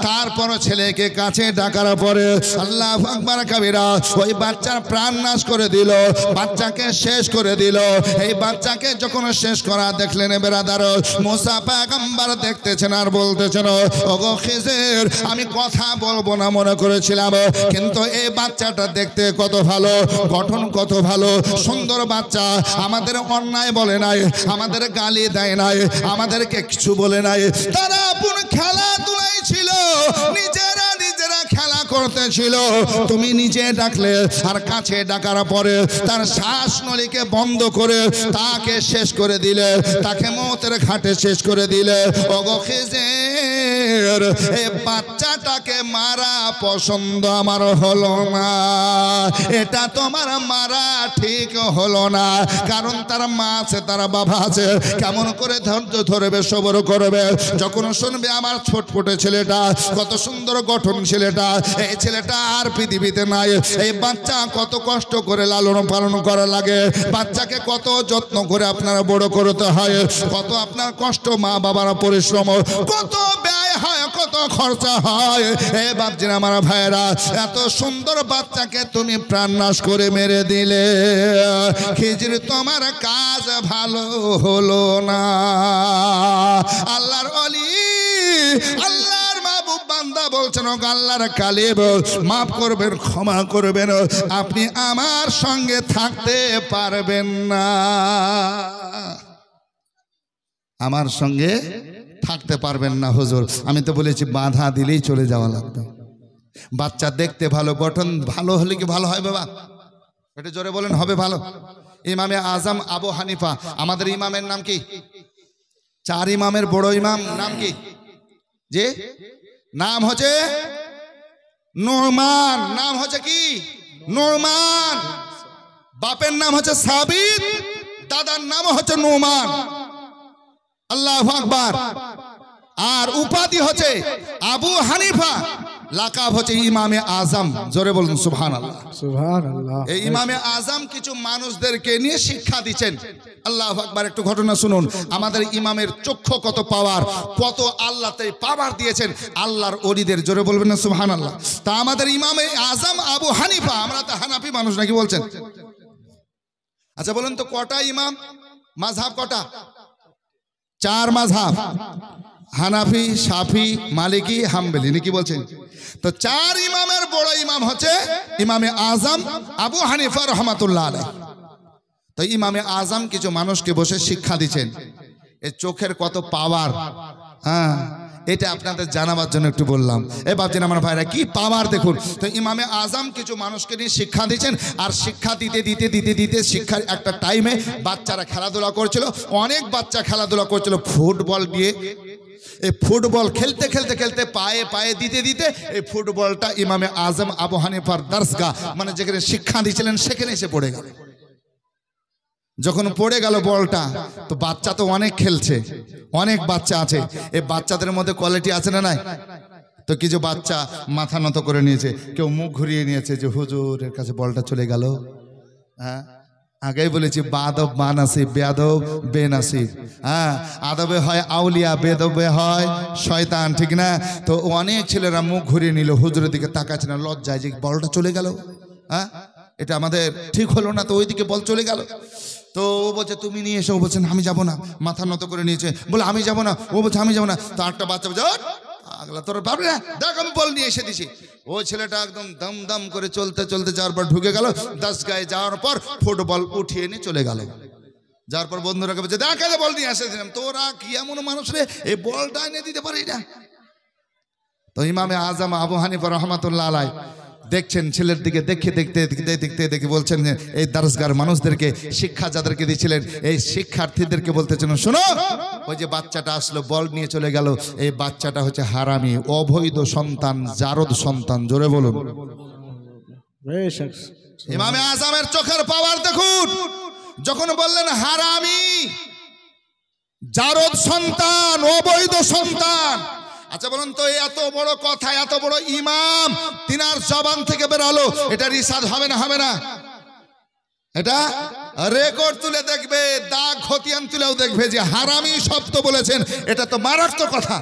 তারপর ছেলেকে কাছে ডাকার পরে আল্লাহু আকবার কবিরা ওই বাচ্চার প্রাণ নাশ করে দিল, বাচ্চাকে শেষ করে দিল। এই বাচ্চাকে যখন শেষ করা দেখলেন বেরাদার, মুসা পয়গম্বর দেখতেছেন আর বলতেছেন, ওগো খিজির আমি কথা বলবো না মনে করেছিলাম, কিন্তু এই বাচ্চাটা দেখতে কত ভালো, গঠন কত ভালো, সুন্দর বাচ্চা, আমাদের অন্যায় বলে নাই, আমাদের গালি দেয় নাই, আমাদেরকে কিছু বলে নাই, তারা আপন খেলাধুলাই ছিল, নিজেরা নিজেরা খেলা করতেছিল। তুমি নিজে ডাকলে আর কাছে ডাকার পরে তার শ্বাস নলিকে বন্ধ করে তাকে শেষ করে দিলে, তাকে মওতের ঘাটে শেষ করে দিলে। ওগো খিজির, এই বাচ্চাটাকে মারা পছন্দ আমার হলো না, এটা তোমার মারা ঠিক হলো না। কারণ তার মা আছে, তার বাবা আছে, কেমন করে ধৈর্য ধরবে, সবর করবে। যখন শুনবে আমার ছোটপটে ছেলেটা কত সুন্দর গঠন, ছেলেটা এই ছেলেটা আর পৃথিবীতে নাই, এই বাচ্চা কত কষ্ট করে লালন পালন করা লাগে, বাচ্চাকে কত যত্ন করে আপনারা বড় করতে হয়, কত আপনার কষ্ট, মা বাবার পরিশ্রম, কত ব্যয় হয়, কত খরচা হয়। এই বাপজিরা আমার ভাইরা, এত সুন্দর বাচ্চাকে তুমি প্রাণ নাশ করে মেরে দিলে। খিজির তোমার কাজ ভালো হলো না। আল্লাহর ওলি, আল্লাহর মাহবুব বান্দা বলছেন, ও আল্লাহর কালিব, মাফ করবেন, ক্ষমা করবেন, আপনি আমার সঙ্গে থাকতে পারবেন না, আমার সঙ্গে থাকতে পারবেন না হুজুর। আমি তো বলেছি বাধা দিলেই চলে যাওয়া লাগবে। বাচ্চা দেখতে ভালো, গঠন ভালো হলে কি ভালো হয় বাবা? এটা জোরে বলেন, হবে ভালো? ইমামে আজম আবু হানিফা, আমাদের ইমামের নাম কি? 4 ইমামের বড় ইমাম নাম কি? যে নাম হচ্ছে নুরমান। নাম হচ্ছে কি? নুরমান। বাপের নাম হচ্ছে সাবিত, দাদার নাম হচ্ছে নুরমান। আল্লাহু আকবার। আর উপাধি হচ্ছে আবু হানিফা, লাকাব হচ্ছে ইমামে আজম। জোরে বলুন সুবহানাল্লাহ। সুবহানাল্লাহ। এই ইমামে আজম কিছু মানুষদেরকে নিয়ে শিক্ষা দিচ্ছেন। আল্লাহু আকবার। একটু ঘটনা শুনুন। আমাদের ইমামের চক্ষু কত পাওয়ার, কত আল্লাহতে পাওয়ার দিয়েছেন আল্লাহর ওলিদের। জোরে বলবেন না সুবহানাল্লাহ। তা আমাদের ইমামে আজম আবু হানিফা, আমরা তো হানাফি মানুষ নাকি বলছেন? আচ্ছা বলুন তো কটা ইমাম? মাযহাব কটা? 4 মাযহাব, হানাফি, শাফি, মালিকি, হাম্বলি, নাকি বলছেন? তো 4 ইমামের বড় ইমাম হচ্ছে ইমামে আজম আবু হানিফা রহমাতুল্লাহ আলাইহি। তো ইমামে আজম কিছু মানুষকে বসে শিক্ষা দিচ্ছেন। এই চোখের কত পাওয়ার, হ্যাঁ, এটা আপনাদের জানাবার জন্য একটু বললাম। এ বাপজিন আমার ভাইরা, কি পাওয়ার দেখুন। তো ইমামে আজম কিছু মানুষকে নিয়ে শিক্ষা দিচ্ছেন। আর শিক্ষা দিতে দিতে দিতে দিতে শিক্ষার একটা টাইমে বাচ্চারা খেলাধুলা করছিল, অনেক বাচ্চা খেলাধুলা করছিল ফুটবল দিয়ে। এই ফুটবল খেলতে খেলতে খেলতে পায়ে পায়ে দিতে দিতে এই ফুটবলটা ইমামে আজম আবু হানিফার দরসগাহ, মানে যেখানে শিক্ষা দিয়েছিলেন, সেখানে এসে পড়ে গেল। যখন পড়ে গেল বলটা, তো বাচ্চা তো অনেক খেলছে, অনেক বাচ্চা আছে, এই বাচ্চাদের মধ্যে কোয়ালিটি আছে না নাই? তো কিছু বাচ্চা মাথা নত করে নিয়েছে, কেউ মুখ ঘুরিয়ে নিয়েছে যে হুজুরের কাছে বলটা চলে গেল। হ্যাঁ, আগেই বলেছি বাদব বানাসিব, বেয়াদব বেনাসিব। হ্যাঁ, আদবে হয় আউলিয়া, বেদবে হয় শয়তান, ঠিক না? তো অনেক ছেলেরা মুখ ঘুরিয়ে নিল, হুজুরের দিকে তাকাচ্ছে না, লজ্জায় যে বলটা চলে গেল। হ্যাঁ, এটা আমাদের ঠিক হলো না। তো ওইদিকে বল চলে গেল। তো ও বলছে তুমি নিয়ে এসো, ও বলছেন আমি যাবো না, মাথা নত করে নিয়েছে, বলে আমি যাবো না, ও বলছে আমি যাবো না। তো একটা বাচ্চা বলছে আগলা তোর ভাবলি না, দেখ আমি বল নিয়ে এসে দিছি। ওই ছেলেটা একদম দম দম করে চলতে চলতে যাওয়ার পর ঢুকে গেল দরসগাহে। যাওয়ার পর ফুটবল উঠিয়ে নিয়ে চলে গেল। যাওয়ার পর বন্ধুরাকে বলছে দেখ বল নিয়ে এসে দিলাম। তোরা কি এমন মানুষ রে, এই বলটা এনে দিতে পারি না? তো ইমামে আজম আবু হানিফা রহমাতুল্লাহ আলাইহি দেখছেন ছেলের দিকে, দেখে দেখতে দেখতে দেখতে দেখে বলছেন যে এই দরসগার মানুষদেরকে শিক্ষা যাদেরকে দিয়েছিলেন, এই শিক্ষার্থীদেরকে বলতেছেন শোনো, ওই যে বাচ্চাটা আসলো বল নিয়ে চলে গেল, এই বাচ্চাটা হচ্ছে হারামি, অবৈধ সন্তান, জারদ সন্তান। জোরে বলুন। ইমামে আজমের চোখের পাওয়ার দেখুন। যখন বললেন হারামি, জারদ সন্তান, অবৈধ সন্তান। আচ্ছা বলুন তো, এত বড় কথা, এত বড় ইমাম, তিনার জবান থেকে বেরোলো, এটা রিসাদ হবে না? হবে না? এটা রেকর্ড তুলে দেখবে, দাগ খতিয়ান তুলেও দেখবে যে হারামি শব্দ বলেছেন, এটা তো মারাত্মক কথা।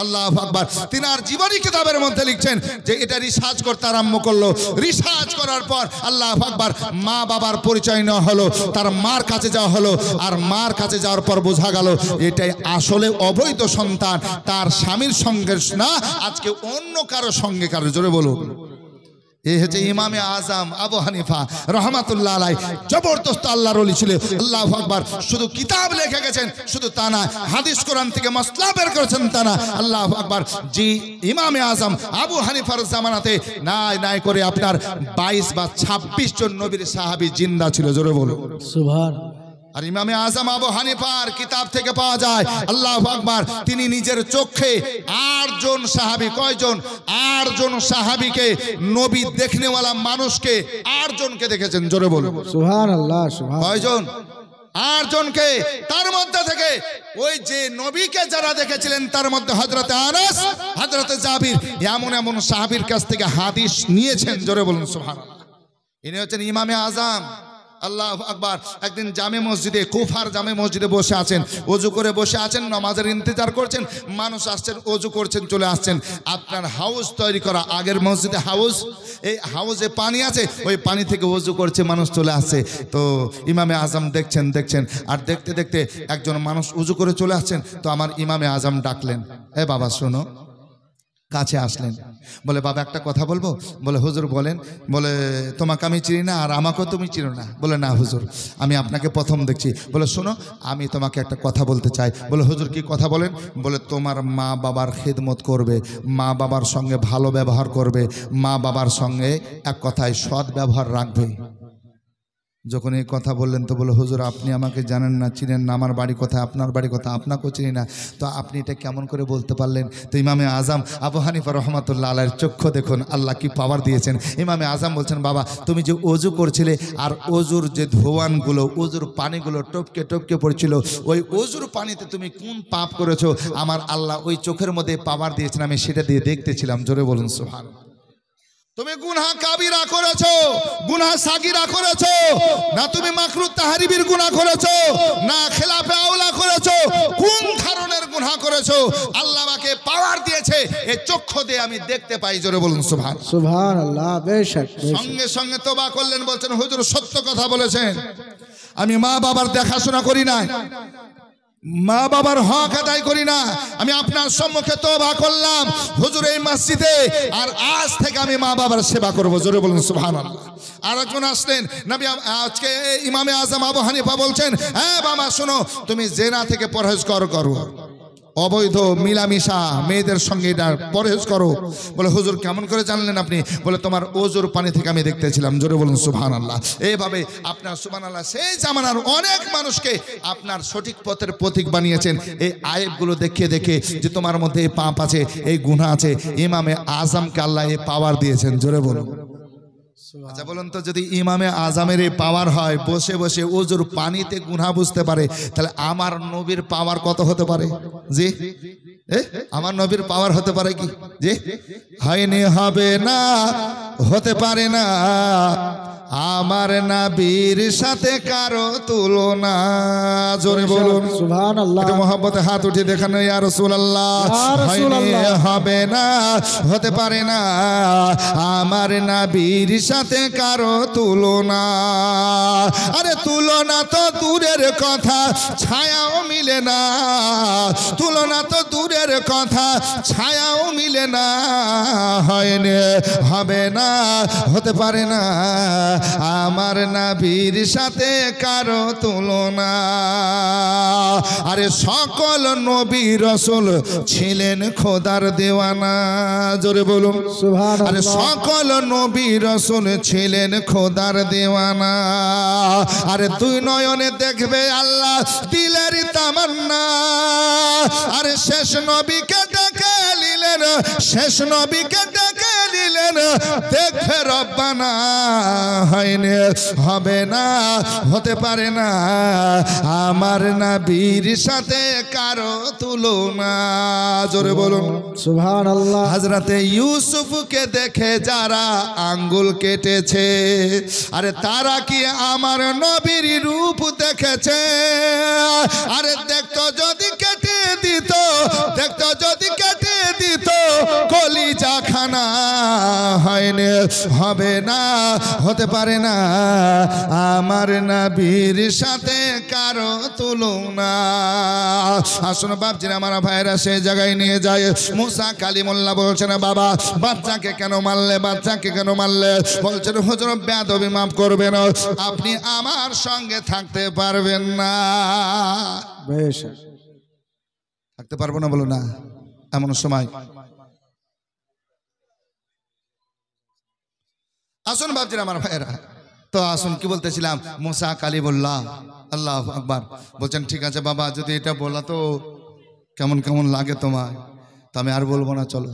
আল্লাহু আকবার। তিনার জীবনী কিতাবের মধ্যে লিখছেন যে এটা রিসার্চ করতে আরম্ভ করলো। রিসার্চ করার পর আল্লাহু আকবার, মা বাবার পরিচয় নেওয়া হলো, তার মার কাছে যাওয়া হলো। আর মার কাছে যাওয়ার পর বোঝা গেল এটাই আসলে অবৈধ সন্তান, তার স্বামীর সঙ্গে না, আজকে অন্য কারো সঙ্গে। কারো জোরে বলুন। এই হচ্ছে ইমামে আজম আবু হানিফা রহমাতুল্লাহ আলাইহি, জবরদস্ত আল্লাহর ওলি ছিল। আল্লাহু আকবার। শুধু কিতাব লিখে গেছেন শুধু তা না, হাদিস কোরআন থেকে মাসলা বের করেছেন তা না। আল্লাহু আকবার। জি ইমামে আজম আবু হানিফার জামানাতে নাই করে আপনার 22 বা 26 জন নবীর সাহাবী জিন্দা ছিল। জোরে বলুন সুবহান। আর ইমামে আজম আবু হানিফার কিতাব থেকে পাওয়া যায়, আল্লাহু আকবার, তিনি নিজের চোখে 8 জন সাহাবী, কয়জন? 8 জন সাহাবীকে, নবী দেখনেওয়ালা মানুষকে 8 জনকে দেখেছেন। জোরে বলুন সুবহানাল্লাহ। সুবহান। কয়জন? 8 জনকে। তার মধ্যে থেকে ওই যে নবীকে যারা দেখেছিলেন তার মধ্যে হযরতে আনাস, হযরতে জাবির, এমন সাহাবীর কাছ থেকে হাদিস নিয়েছেন। জোরে বলুন সুবহানাল্লাহ। ইনি হচ্ছেন ইমামে আজম। আল্লাহু আকবার। একদিন জামে মসজিদে, কুফার জামে মসজিদে বসে আছেন, ওযু করে বসে আছেন, নামাজের ইন্তজার করছেন, মানুষ আসছেন, ওযু করছেন, চলে আসছেন। আপনার হাউস তৈরি করা, আগের মসজিদে হাউস, এই হাউসে পানি আছে, ওই পানি থেকে ওযু করছে, মানুষ চলে আসছে। তো ইমামে আজম দেখছেন আর দেখতে দেখতে একজন মানুষ ওযু করে চলে আসছেন। তো আমার ইমামে আজম ডাকলেন, এ বাবা শোনো। কাছে আসলেন, বলে বাবা একটা কথা বলবো। বলে হুজুর বলেন। বলে তোমাকে আমি চিনি না আর আমাকেও তুমি চিনো না। বলে না হুজুর, আমি আপনাকে প্রথম দেখছি। বলে শোনো, আমি তোমাকে একটা কথা বলতে চাই। বলে হুজুর কি কথা বলেন? বলে তোমার মা বাবার খিদমত করবে, মা বাবার সঙ্গে ভালো ব্যবহার করবে, মা বাবার সঙ্গে এক কথায় সৎ ব্যবহার রাখবে। যখন এই কথা বললেন তো বলে হুজুর আপনি আমাকে জানেন না, চিনেন না, আমার বাড়ি কোথায়, আপনার বাড়ি কোথায়, আপনাকেও চিনি না, তো আপনি এটা কেমন করে বলতে পারলেন? তো ইমামে আজম আবু হানিফা রহমাতুল্লাহ আলাইহির চক্ষু দেখুন আল্লাহ কি পাওয়ার দিয়েছেন। ইমামে আজম বলছেন, বাবা তুমি যে ওযু করছিলে আর ওযুর যে ধোয়ানগুলো, ওযুর পানিগুলো টপকে টপকে পড়ছিল, ওই ওযুর পানিতে তুমি কোন পাপ করেছো, আমার আল্লাহ ওই চোখের মধ্যে পাওয়ার দিয়েছেন, আমি সেটা দিয়ে দেখতেছিলাম। জোরে বলুন সুবহানাল্লাহ। তুমি গুনাহ কাবিরা করেছো, গুনাহ সাগীরা করেছো না, তুমি মাকরুহ তাহরিবির গুনাহ করেছো না, খেলাফে আওলা করেছো, কোন ধরনের গুনাহ করেছো, আল্লাহ আমাকে পাওয়ার দিয়েছে, এই চক্ষু দিয়ে আমি দেখতে পাই। জোরে বলুন সুবহানাল্লাহ। সুবহানাল্লাহ। বেশক। সঙ্গে সঙ্গে তওবা করলেন, বলছেন হুজুর সত্য কথা বলেছেন, আমি মা বাবার দেখাশোনা করি না, মা বাবার হক আদায় করি না, আমি আপনার সম্মুখে তওবা করলাম হুজুর এই মসজিদে, আর আজ থেকে আমি মা বাবার সেবা করব। জোরে বলুন সুবহানাল্লাহ। আরেকজন আসলেন, নবী আজকে ইমামে আজম আবু হানিফা বলছেন, হ্যাঁ বাবা শোনো, তুমি জেনা থেকে পরহেজ করো, অবৈধ মিলামিশা মেয়েদের সঙ্গে এটা পরহেজ করো। বলে হুজুর কেমন করে জানলেন আপনি? বলে তোমার ওযুর পানি থেকে আমি দেখতেছিলাম। জোরে বলুন সুবহানাল্লাহ। এইভাবে আপনার সুবহানাল্লাহ সেই জামানার অনেক মানুষকে আপনার সঠিক পথের প্রতীক বানিয়েছেন। এই আয়াতগুলো দেখে দেখে যে তোমার মধ্যে এই পাপ আছে, এই গুনাহ আছে, ইমামে আজমকে আল্লাহ এই পাওয়ার দিয়েছেন। জোরে বলুন। আচ্ছা বলুন তো, যদি ইমামে আজমের এই পাওয়ার হয়, বসে বসে ওযুর পানিতে গুনাহ বুঝতে পারে, তাহলে আমার নবীর পাওয়ার কত হতে পারে? জি আমার নবীর পাওয়ার হতে পারে কি? জি হয়নি, হবে না, হতে পারে না, আমার নবীর সাথে কারো তুলনা। জোরে বলুন সুবহানাল্লাহ। একটু মহব্বতে হাত উঠিয়ে দেখান, ইয়া রাসূলুল্লাহ। হয়নি, হবে না, হতে পারে না, আমার নবীর সাথে কারো তুলনা। আরে তুলনা তো দূরের কথা, ছায়াও মিলে না, তুলনা তো দূরের কথা, ছায়াও মিলে না, হয়নি, হবে না, হতে পারে না, আমার নবীর সাথে কারো তুলনা। আরে সকল নবী রাসূল ছিলেন খোদার দেওয়ানা। জোরে বলুন সুবহানাল্লাহ। আরে সকল নবী রাসূল ছিলেন খোদার দেওয়ানা। আরে দুই নয়নে দেখবে আল্লাহ দিলের তামান্না। আরে শেষ নবীকে ডেকে নিলেন, শেষ নবীকে ডেকে নিলেন, দেখবে রব্বানা। হয়নি, হবে না, হতে পারে না, আমার নবীর সাথে কারো তুলনা। জোরে বলুন সুবহানাল্লাহ। হযরতে ইউসুফকে দেখে যারা আঙ্গুল কেটেছে, আরে তারা কি আমার নবীর রূপ দেখেছে? আরে দেখতো যদি কেটে দিত, দেখতো যদি কেটে দিত কলিজা খানা। হয়নি, হবে না, হতে পারে না, আমার নবীর সাথে কারো তুলনা। আসুন বাপজিরা আমার ভাইরা সেই জায়গায় নিয়ে যায়। মুসা কালিমুল্লাহ বলছেন, বাবা বাচ্চাকে কেন মারলে, বাচ্চাকে কেন মারলে? বলছেন হুজুর বেয়াদবি মাফ করবেন, আপনি আমার সঙ্গে থাকতে পারবেন না। বেশ থাকতে পারবো না বলো না, এমন সময় আসুন বাপজিরা আমার ভাইরা। তো আসুন কি বলতেছিলাম, মুসা কালিমুল্লাহ আল্লাহু আকবার বলছেন, ঠিক আছে বাবা, যদি এটা বলা তো কেমন কেমন লাগে তোমার, তো আমি আর বলবো না, চলো।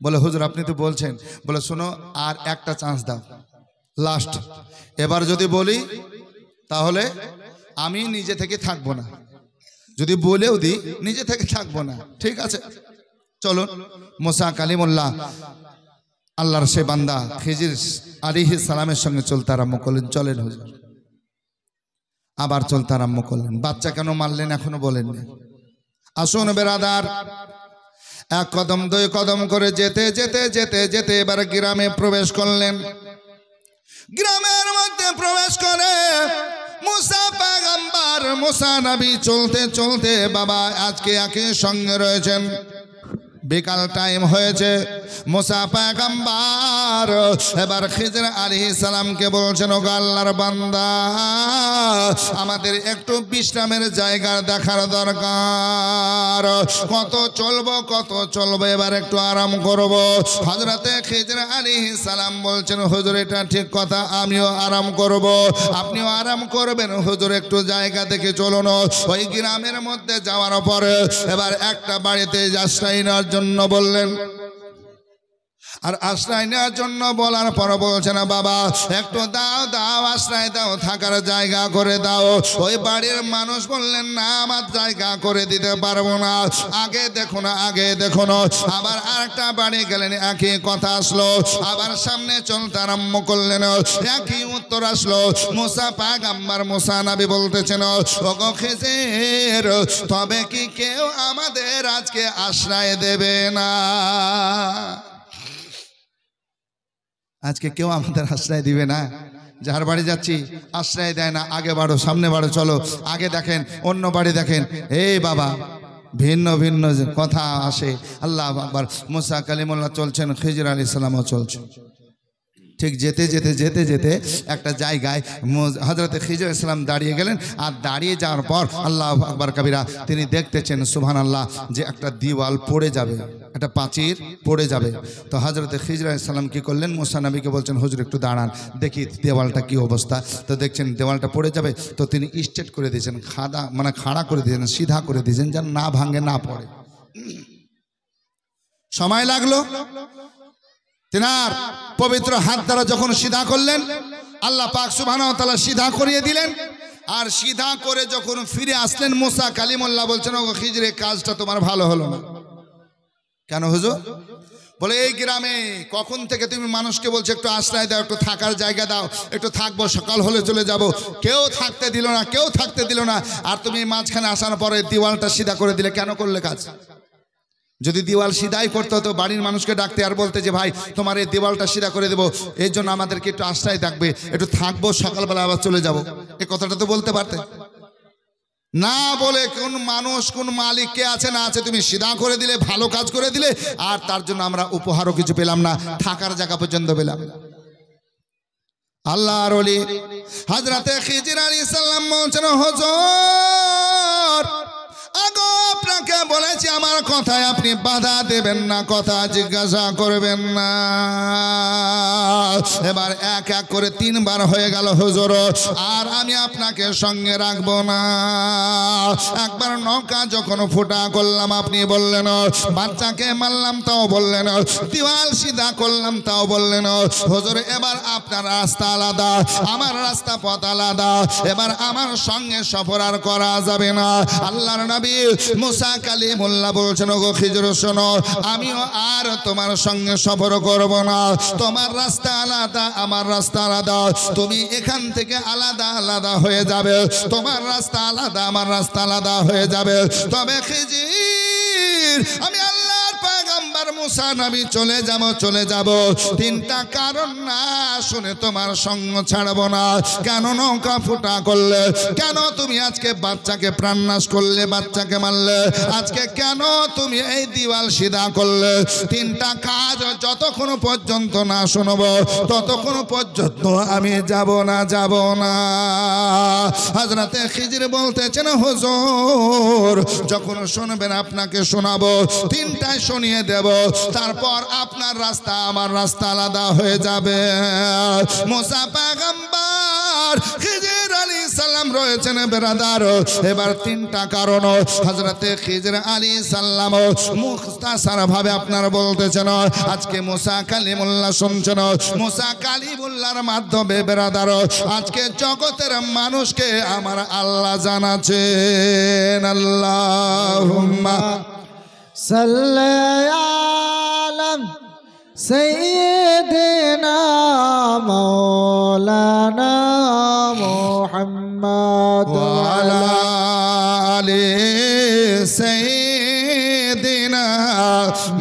বলে হুজুর আপনি তো বলছেন। বলে শোনো, আর একটা চান্স দাও, লাস্ট, এবার যদি বলি তাহলে আমি নিজে থেকে থাকবো না, যদি বলেও দিই নিজে থেকে থাকবো না, ঠিক আছে চলো। মুসা কালিমুল্লাহ আল্লাহর সে বান্দা খিজির আলাইহিস সালামের সঙ্গে চলতে আরম্ভ করলেন। চলেন হুজুর, আবার চলতে আরম্ভ করলেন। বাচ্চা কেন মারলেন এখনো বলেননি। আসুন বেরাদার, এক কদম দুই কদম করে যেতে যেতে যেতে যেতে এবার গ্রামে প্রবেশ করলেন। গ্রামের মধ্যে প্রবেশ করে মুসা পয়গম্বর, মুসা নবী চলতে চলতে বাবা আজকে একই সঙ্গে রয়েছেন। বিকাল টাইম হয়েছে, মুসা পয়গম্বর এবার খিজির আলাইহিস সালামকে বলছেন, ও আল্লাহর বান্দা, আমাদের একটু বিশ্রামের জায়গা দেখার দরকার। কত চলবো, এবার একটু আরাম করব। হযরতে খিজির আলাইহিস সালাম বলছেন, হুজুর এটা ঠিক কথা, আমিও আরাম করব, আপনিও আরাম করবেন, হুজুর একটু জায়গা দেখে চলুন। ওই গ্রামের মধ্যে যাওয়ার পরে এবার একটা বাড়িতে আশ্রয় নেওয়ার জন্য বললেন। আর আশ্রয় নেওয়ার জন্য বলার পর বলছে না, বাবা একটু দাও আশ্রয় দাও, থাকার জায়গা করে দাও। ওই বাড়ির মানুষ বললেন, না আমার জায়গা করে দিতে পারবো না, আগে দেখো না। আবার আরেকটা বাড়ি গেলেন, একই কথা আসলো। আবার সামনে চলতে আরম্ভ করলেন, একই উত্তর আসলো। মুসা পয়গম্বর মুসা নবী বলতেছেন, ওগো খিজির, তবে কি কেউ আমাদের আজকে আশ্রয় দেবে না? আজকে কেউ আমাদের আশ্রয় দিবে না? যার বাড়ি যাচ্ছি আশ্রয় দেয় না, আগে বাড়ো, সামনে বাড়ো, চলো, আগে দেখেন, অন্য বাড়ি দেখেন। এই বাবা, ভিন্ন ভিন্ন কথা আসে। আল্লাহু আকবার। মুসা কালিমুল্লাহ চলছেন, খিজির আলাইহিস সালামও চলছেন। ঠিক যেতে যেতে যেতে যেতে একটা জায়গায় হযরতে খিজির আলাইহিস সালাম দাঁড়িয়ে গেলেন। আর দাঁড়িয়ে যাওয়ার পর আল্লাহু আকবার কবিরা তিনি দেখতেছেন সুবহানাল্লাহ যে একটা দিওয়াল পড়ে যাবে, একটা প্রাচীর পড়ে যাবে। তো হযরতে খিজির আলাইহিস সালাম কি করলেন, মুসা নবীকে বলছেন, হুজুর একটু দাঁড়ান, দেখি দেওয়ালটা কি অবস্থা। তো দেখছেন দেওয়ালটা পড়ে যাবে, তো তিনি স্ট্রেট করে দিয়েছেন, খাড়া করে দিয়েছেন, সিধা করে দিয়েছেন, যেন না ভাঙে না পড়ে। সময় লাগলো, তিনার পবিত্র হাত দ্বারা যখন সিধা করলেন, আল্লাহ পাক সুবহানাহু ওয়া তাআলা সিধা করিয়ে দিলেন। আর সিধা করে যখন ফিরে আসলেন, মুসা কালিমুল্লাহ বলছেন, ও খিজির কাজটা তোমার ভালো হলো না। কেন হুজুর? বলে এই গ্রামে কখন থেকে তুমি মানুষকে বলছো একটু আশ্রয় দাও, একটু থাকার জায়গা দাও, একটু থাকবো, সকাল হলে চলে যাব, কেউ থাকতে দিল না। আর তুমি মাঝখানে আসার পরে দেওয়ালটা সিধা করে দিলে, কেন করলে কাজ? যদি দেওয়াল সিধাই করতে হতো, বাড়ির মানুষকে ডাকতে আর বলতে যে ভাই তোমার এই দেওয়ালটা সিধা করে দেবো, এই জন্য আমাদেরকে একটু আশ্রয় থাকবে, একটু থাকবো, সকালবেলা আবার চলে যাব, এই কথাটা তো বলতে পারতে না। বলে কোন মানুষ, কোন মালিক কে আছে না আছে, তুমি সিধা করে দিলে, ভালো কাজ করে দিলে, আর তার জন্য আমরা উপহারও কিছু পেলাম না, থাকার জায়গা পর্যন্ত পেলাম। আল্লাহর ওলি হযরতে খিজির আলাইহিস সালাম বলছেন, হুজুর আগো আপনাকে বলেছি আমার কথায় আপনি বাধা দেবেন না, কথা জিজ্ঞাসা করবেন না। এবার এক এক করে 3 বার হয়ে গেল, হুজুর আর আমি আপনাকে সঙ্গে রাখবো না। একবার নৌকা যখন ফুটা করলাম, আপনি বললেন, বাচ্চাকে মারলাম তাও বললেন, দেওয়াল সিধা করলাম তাও বললেন, হুজুর এবার আপনার রাস্তা আলাদা, আমার রাস্তা পথ আলাদা, এবার আমার সঙ্গে সফর আর করা যাবে না। আল্লাহর নবী মুসা কালিমুল্লাহ বলছেন, ওগো খিজির শোনো, আমিও আর তোমার সঙ্গে সফর করব না, তোমার রাস্তা আলাদা, আমার রাস্তা আলাদা, তুমি এখান থেকে আলাদা আলাদা হয়ে যাবে, তোমার রাস্তা আলাদা, আমার রাস্তা আলাদা হয়ে যাবে। তবে খিজির, আমি আল্লাহর পয়গম্বর মুসা নবী চলে যাব তিনটা কারণ না শুনে তোমার সঙ্গ ছাড়বো না। কেন নৌকা ফুটা করলে, কেন তুমি আজকে বাচ্চাকে প্রাণনাশ করলে, বাচ্চাকে মারলে, আজকে কেন তুমি এই দিওয়াল সিধা করলে? তিনটা কাজ যতক্ষণ পর্যন্ত না শুনবো ততক্ষণ পর্যন্ত আমি যাব না। হযরতে খিজির বলতেছেন হুজুর যখন শুনবেন আপনাকে শোনাবো, তিনটায় শুনিয়ে দেব, তারপর আপনার রাস্তা আমার রাস্তা আলাদা হয়ে যাবে। মুসা পয়গম্বর খিজির আলাইহিস সালাম রয়েছেন বেরাদার। এবার তিনটা কারণ হযরতে খিজির আলাইহিস সালাম মুখতাসার ভাবে আপনার বলতেছেন। আজকে মুসা কালিমুল্লাহ শুনছেন, মুসা কালিমুল্লাহর মাধ্যমে বেরাদার আজকে জগতের মানুষকে আমার আল্লাহ জানাচ্ছেন। আল্লাহুম্মা সাল্লি আলা সাইয়্যিদিনা মাওলানা মুহাম্মদ ওয়া আলা আলি সাইয়্যিদিনা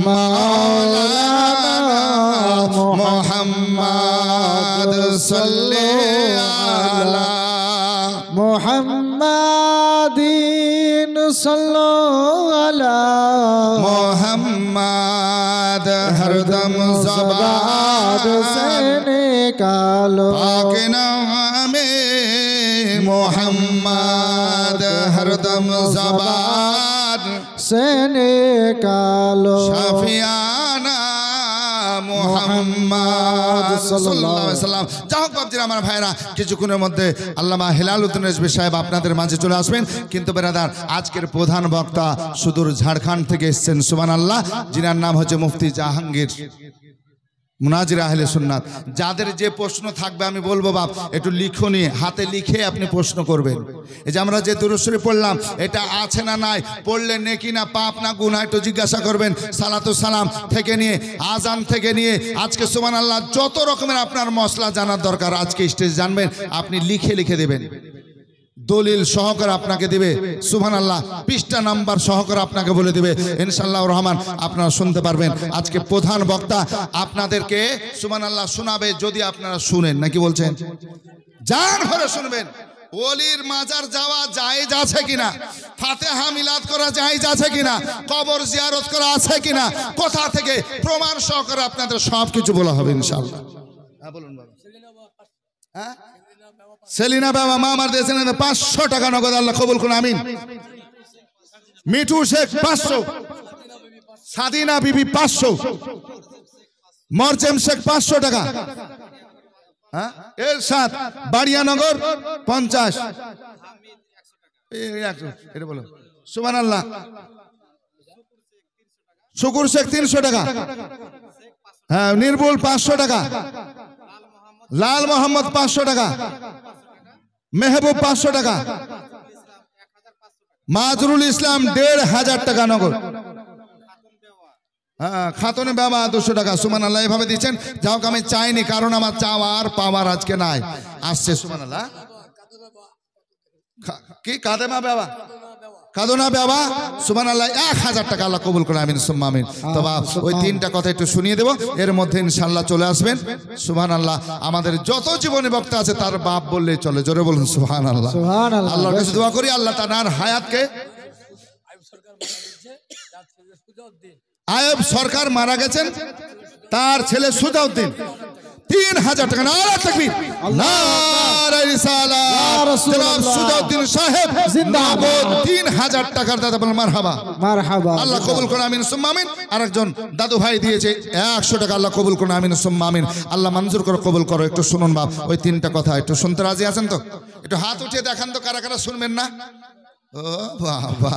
মাওলানা মুহাম্মদ সাল্লি আলা মুহাম্মাদিন সাল্লাল্লাহু আলা মোহাম্মদ হরদম জবান से निकालो पाक नामे मोहम्मद हरदम जबान से निकालो শাফিয়ানা মুহাম্মদ সাল্লাল্লাহু আলাইহি ওয়াসাল্লাম। যাই হোক বাপজিরা আমার ভাইরা, কিছুক্ষণের মধ্যে আল্লামা হেলালউদ্দিন রেজভী সাহেব আপনাদের মাঝে চলে আসবেন। কিন্তু বেরাদার আজকের প্রধান বক্তা সুদূর ঝাড়খণ্ড থেকে এসেছেন সুবহানাল্লাহ, যিনার নাম হচ্ছে মুফতি জাহাঙ্গীর মুনাজির আহলে সুন্নাত। যাদের যে প্রশ্ন থাকবে আমি বলবো বাপ একটু লিখুনি, হাতে লিখে আপনি প্রশ্ন করবেন। এই যে আমরা যে দুরূদ শরীফ পড়লাম এটা আছে না নাই, পড়লে নেকি না পাপ না গুনাহ একটু জিজ্ঞাসা করবেন। সালাতু সালাম থেকে নিয়ে আজান থেকে নিয়ে আজকে সুবহানাল্লাহ যত রকমের আপনার মশলা জানার দরকার আজকে স্টেজ জানবেন, আপনি লিখে লিখে দেবেন। দলিল সহকারে আপনাকে দিবে সুবহানাল্লাহ, পৃষ্ঠা নাম্বার সহকারে আপনাকে বলে দিবে ইনশাআল্লাহ রহমান, আপনারা শুনতে পারবেন। আজকে প্রধান বক্তা আপনাদেরকে সুবহানাল্লাহ শোনাবে, যদি আপনারা শুনেন নাকি বলছেন জান ভরে শুনবেন। ওলির মাজার যাওয়া জায়েজ আছে কিনা, ফাতিহা মিলাদ করা জায়েজ আছে কিনা, কবর জিয়ারত করা আছে কিনা, কোথা থেকে প্রমাণ সহকারে আপনাদের সবকিছু বলা হবে ইনশাআল্লাহ। হ্যাঁ বলুন বাবা। হ্যাঁ সেলিনা বাবা মা আমার দিয়েছেন 500 টাকা নগদ, আল্লাহ কবুল করুন আমিন। মিঠু শেখ 500, সাদিনা বিবি 500, মরজেম শেখ 500 টাকা, হ্যাঁ এরশাদ বাড়িয়ানগর 50, এটা বলো সুবহানাল্লাহ। শুকুর শেখ 300 টাকা, হ্যাঁ নির্মল 500 টাকা, লাল মোহাম্মদ 500 টাকা, মেহবুব 500 টাকা, মাজরুল ইসলাম 1500 টাকা নগদ, হ্যাঁ খাতুনে বাবা 200 টাকা। সুবহানাল্লাহ এভাবে দিচ্ছেন। যাও আমি চাইনি, কারণ আমার চাওয়ার পাওয়ার আজকে নাই, আসছে সুবহানাল্লাহ। কি কাদেমা বাবা, কাদনা বাবা সুবহানাল্লাহ 1000 টাকা, আল্লাহ কবুল করে আমিন সুম্মা আমিন। তো বাপ ওই তিনটা কথা একটু শুনিয়ে দেব, এর মধ্যে ইনশাআল্লাহ চলে আসবেন সুবহানাল্লাহ। আমাদের যত জীবনী বক্তা আছে তার বাপ বললেই চলে, জোরে বলুন সুবহানাল্লাহ। সুবহানাল্লাহ। আল্লাহর কাছে দোয়া করি আল্লাহ তাআলার হায়াতকে। আয়ব সরকার মারা গেছেন, তার ছেলে সুজাউদ্দিন 3000 টাকা। নারা তাকবীর, নারা রিসালাত, জনাব সুজাউদ্দিন সাহেব জিন্দাবাদ, 3000 টাকার দাদা বলেন মারহাবা মারহাবা, আল্লাহ কবুল করুন আমিন সুম্মা আমিন। আরেকজন দাদু ভাই দিয়েছে 100 টাকা, আল্লাহ কবুল করুন আমিন সুম্মা আমিন। আল্লাহ মঞ্জুর করে কবুল করো। একটু শুনুন বাপ ওই তিনটা কথা, একটু শুনতে রাজি আছেন তো? একটু হাত উঠিয়ে দেখান তো কারা কারা শুনবেন না। ও বাবা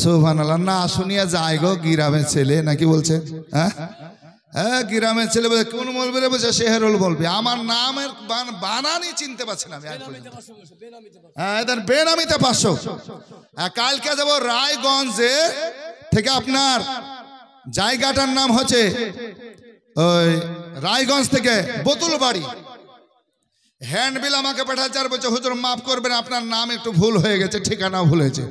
সুবহানাল্লাহ, না শুনিয়া যায় গো গ্রামের ছেলে নাকি বলছে, হ্যাঁ হ্যাঁ গ্রামের ছেলে বলে কোন বলবে রে, বলছে শেহরুল বলবে, আমার নামের বানানি চিনতে পারছি না আমি। হ্যাঁ এদের বেনামিতে 500। কালকে যাবো রায়গঞ্জে থেকে, আপনার জায়গাটার নাম হচ্ছে ওই রায়গঞ্জ থেকে বোতলবাড়ি, হ্যান্ডবিল আমাকে পাঠাচ্ছে আর বলছে হুজুর মাফ করবেন আপনার নাম একটু ভুল হয়ে গেছে, ঠিকানা ভুল হয়েছে।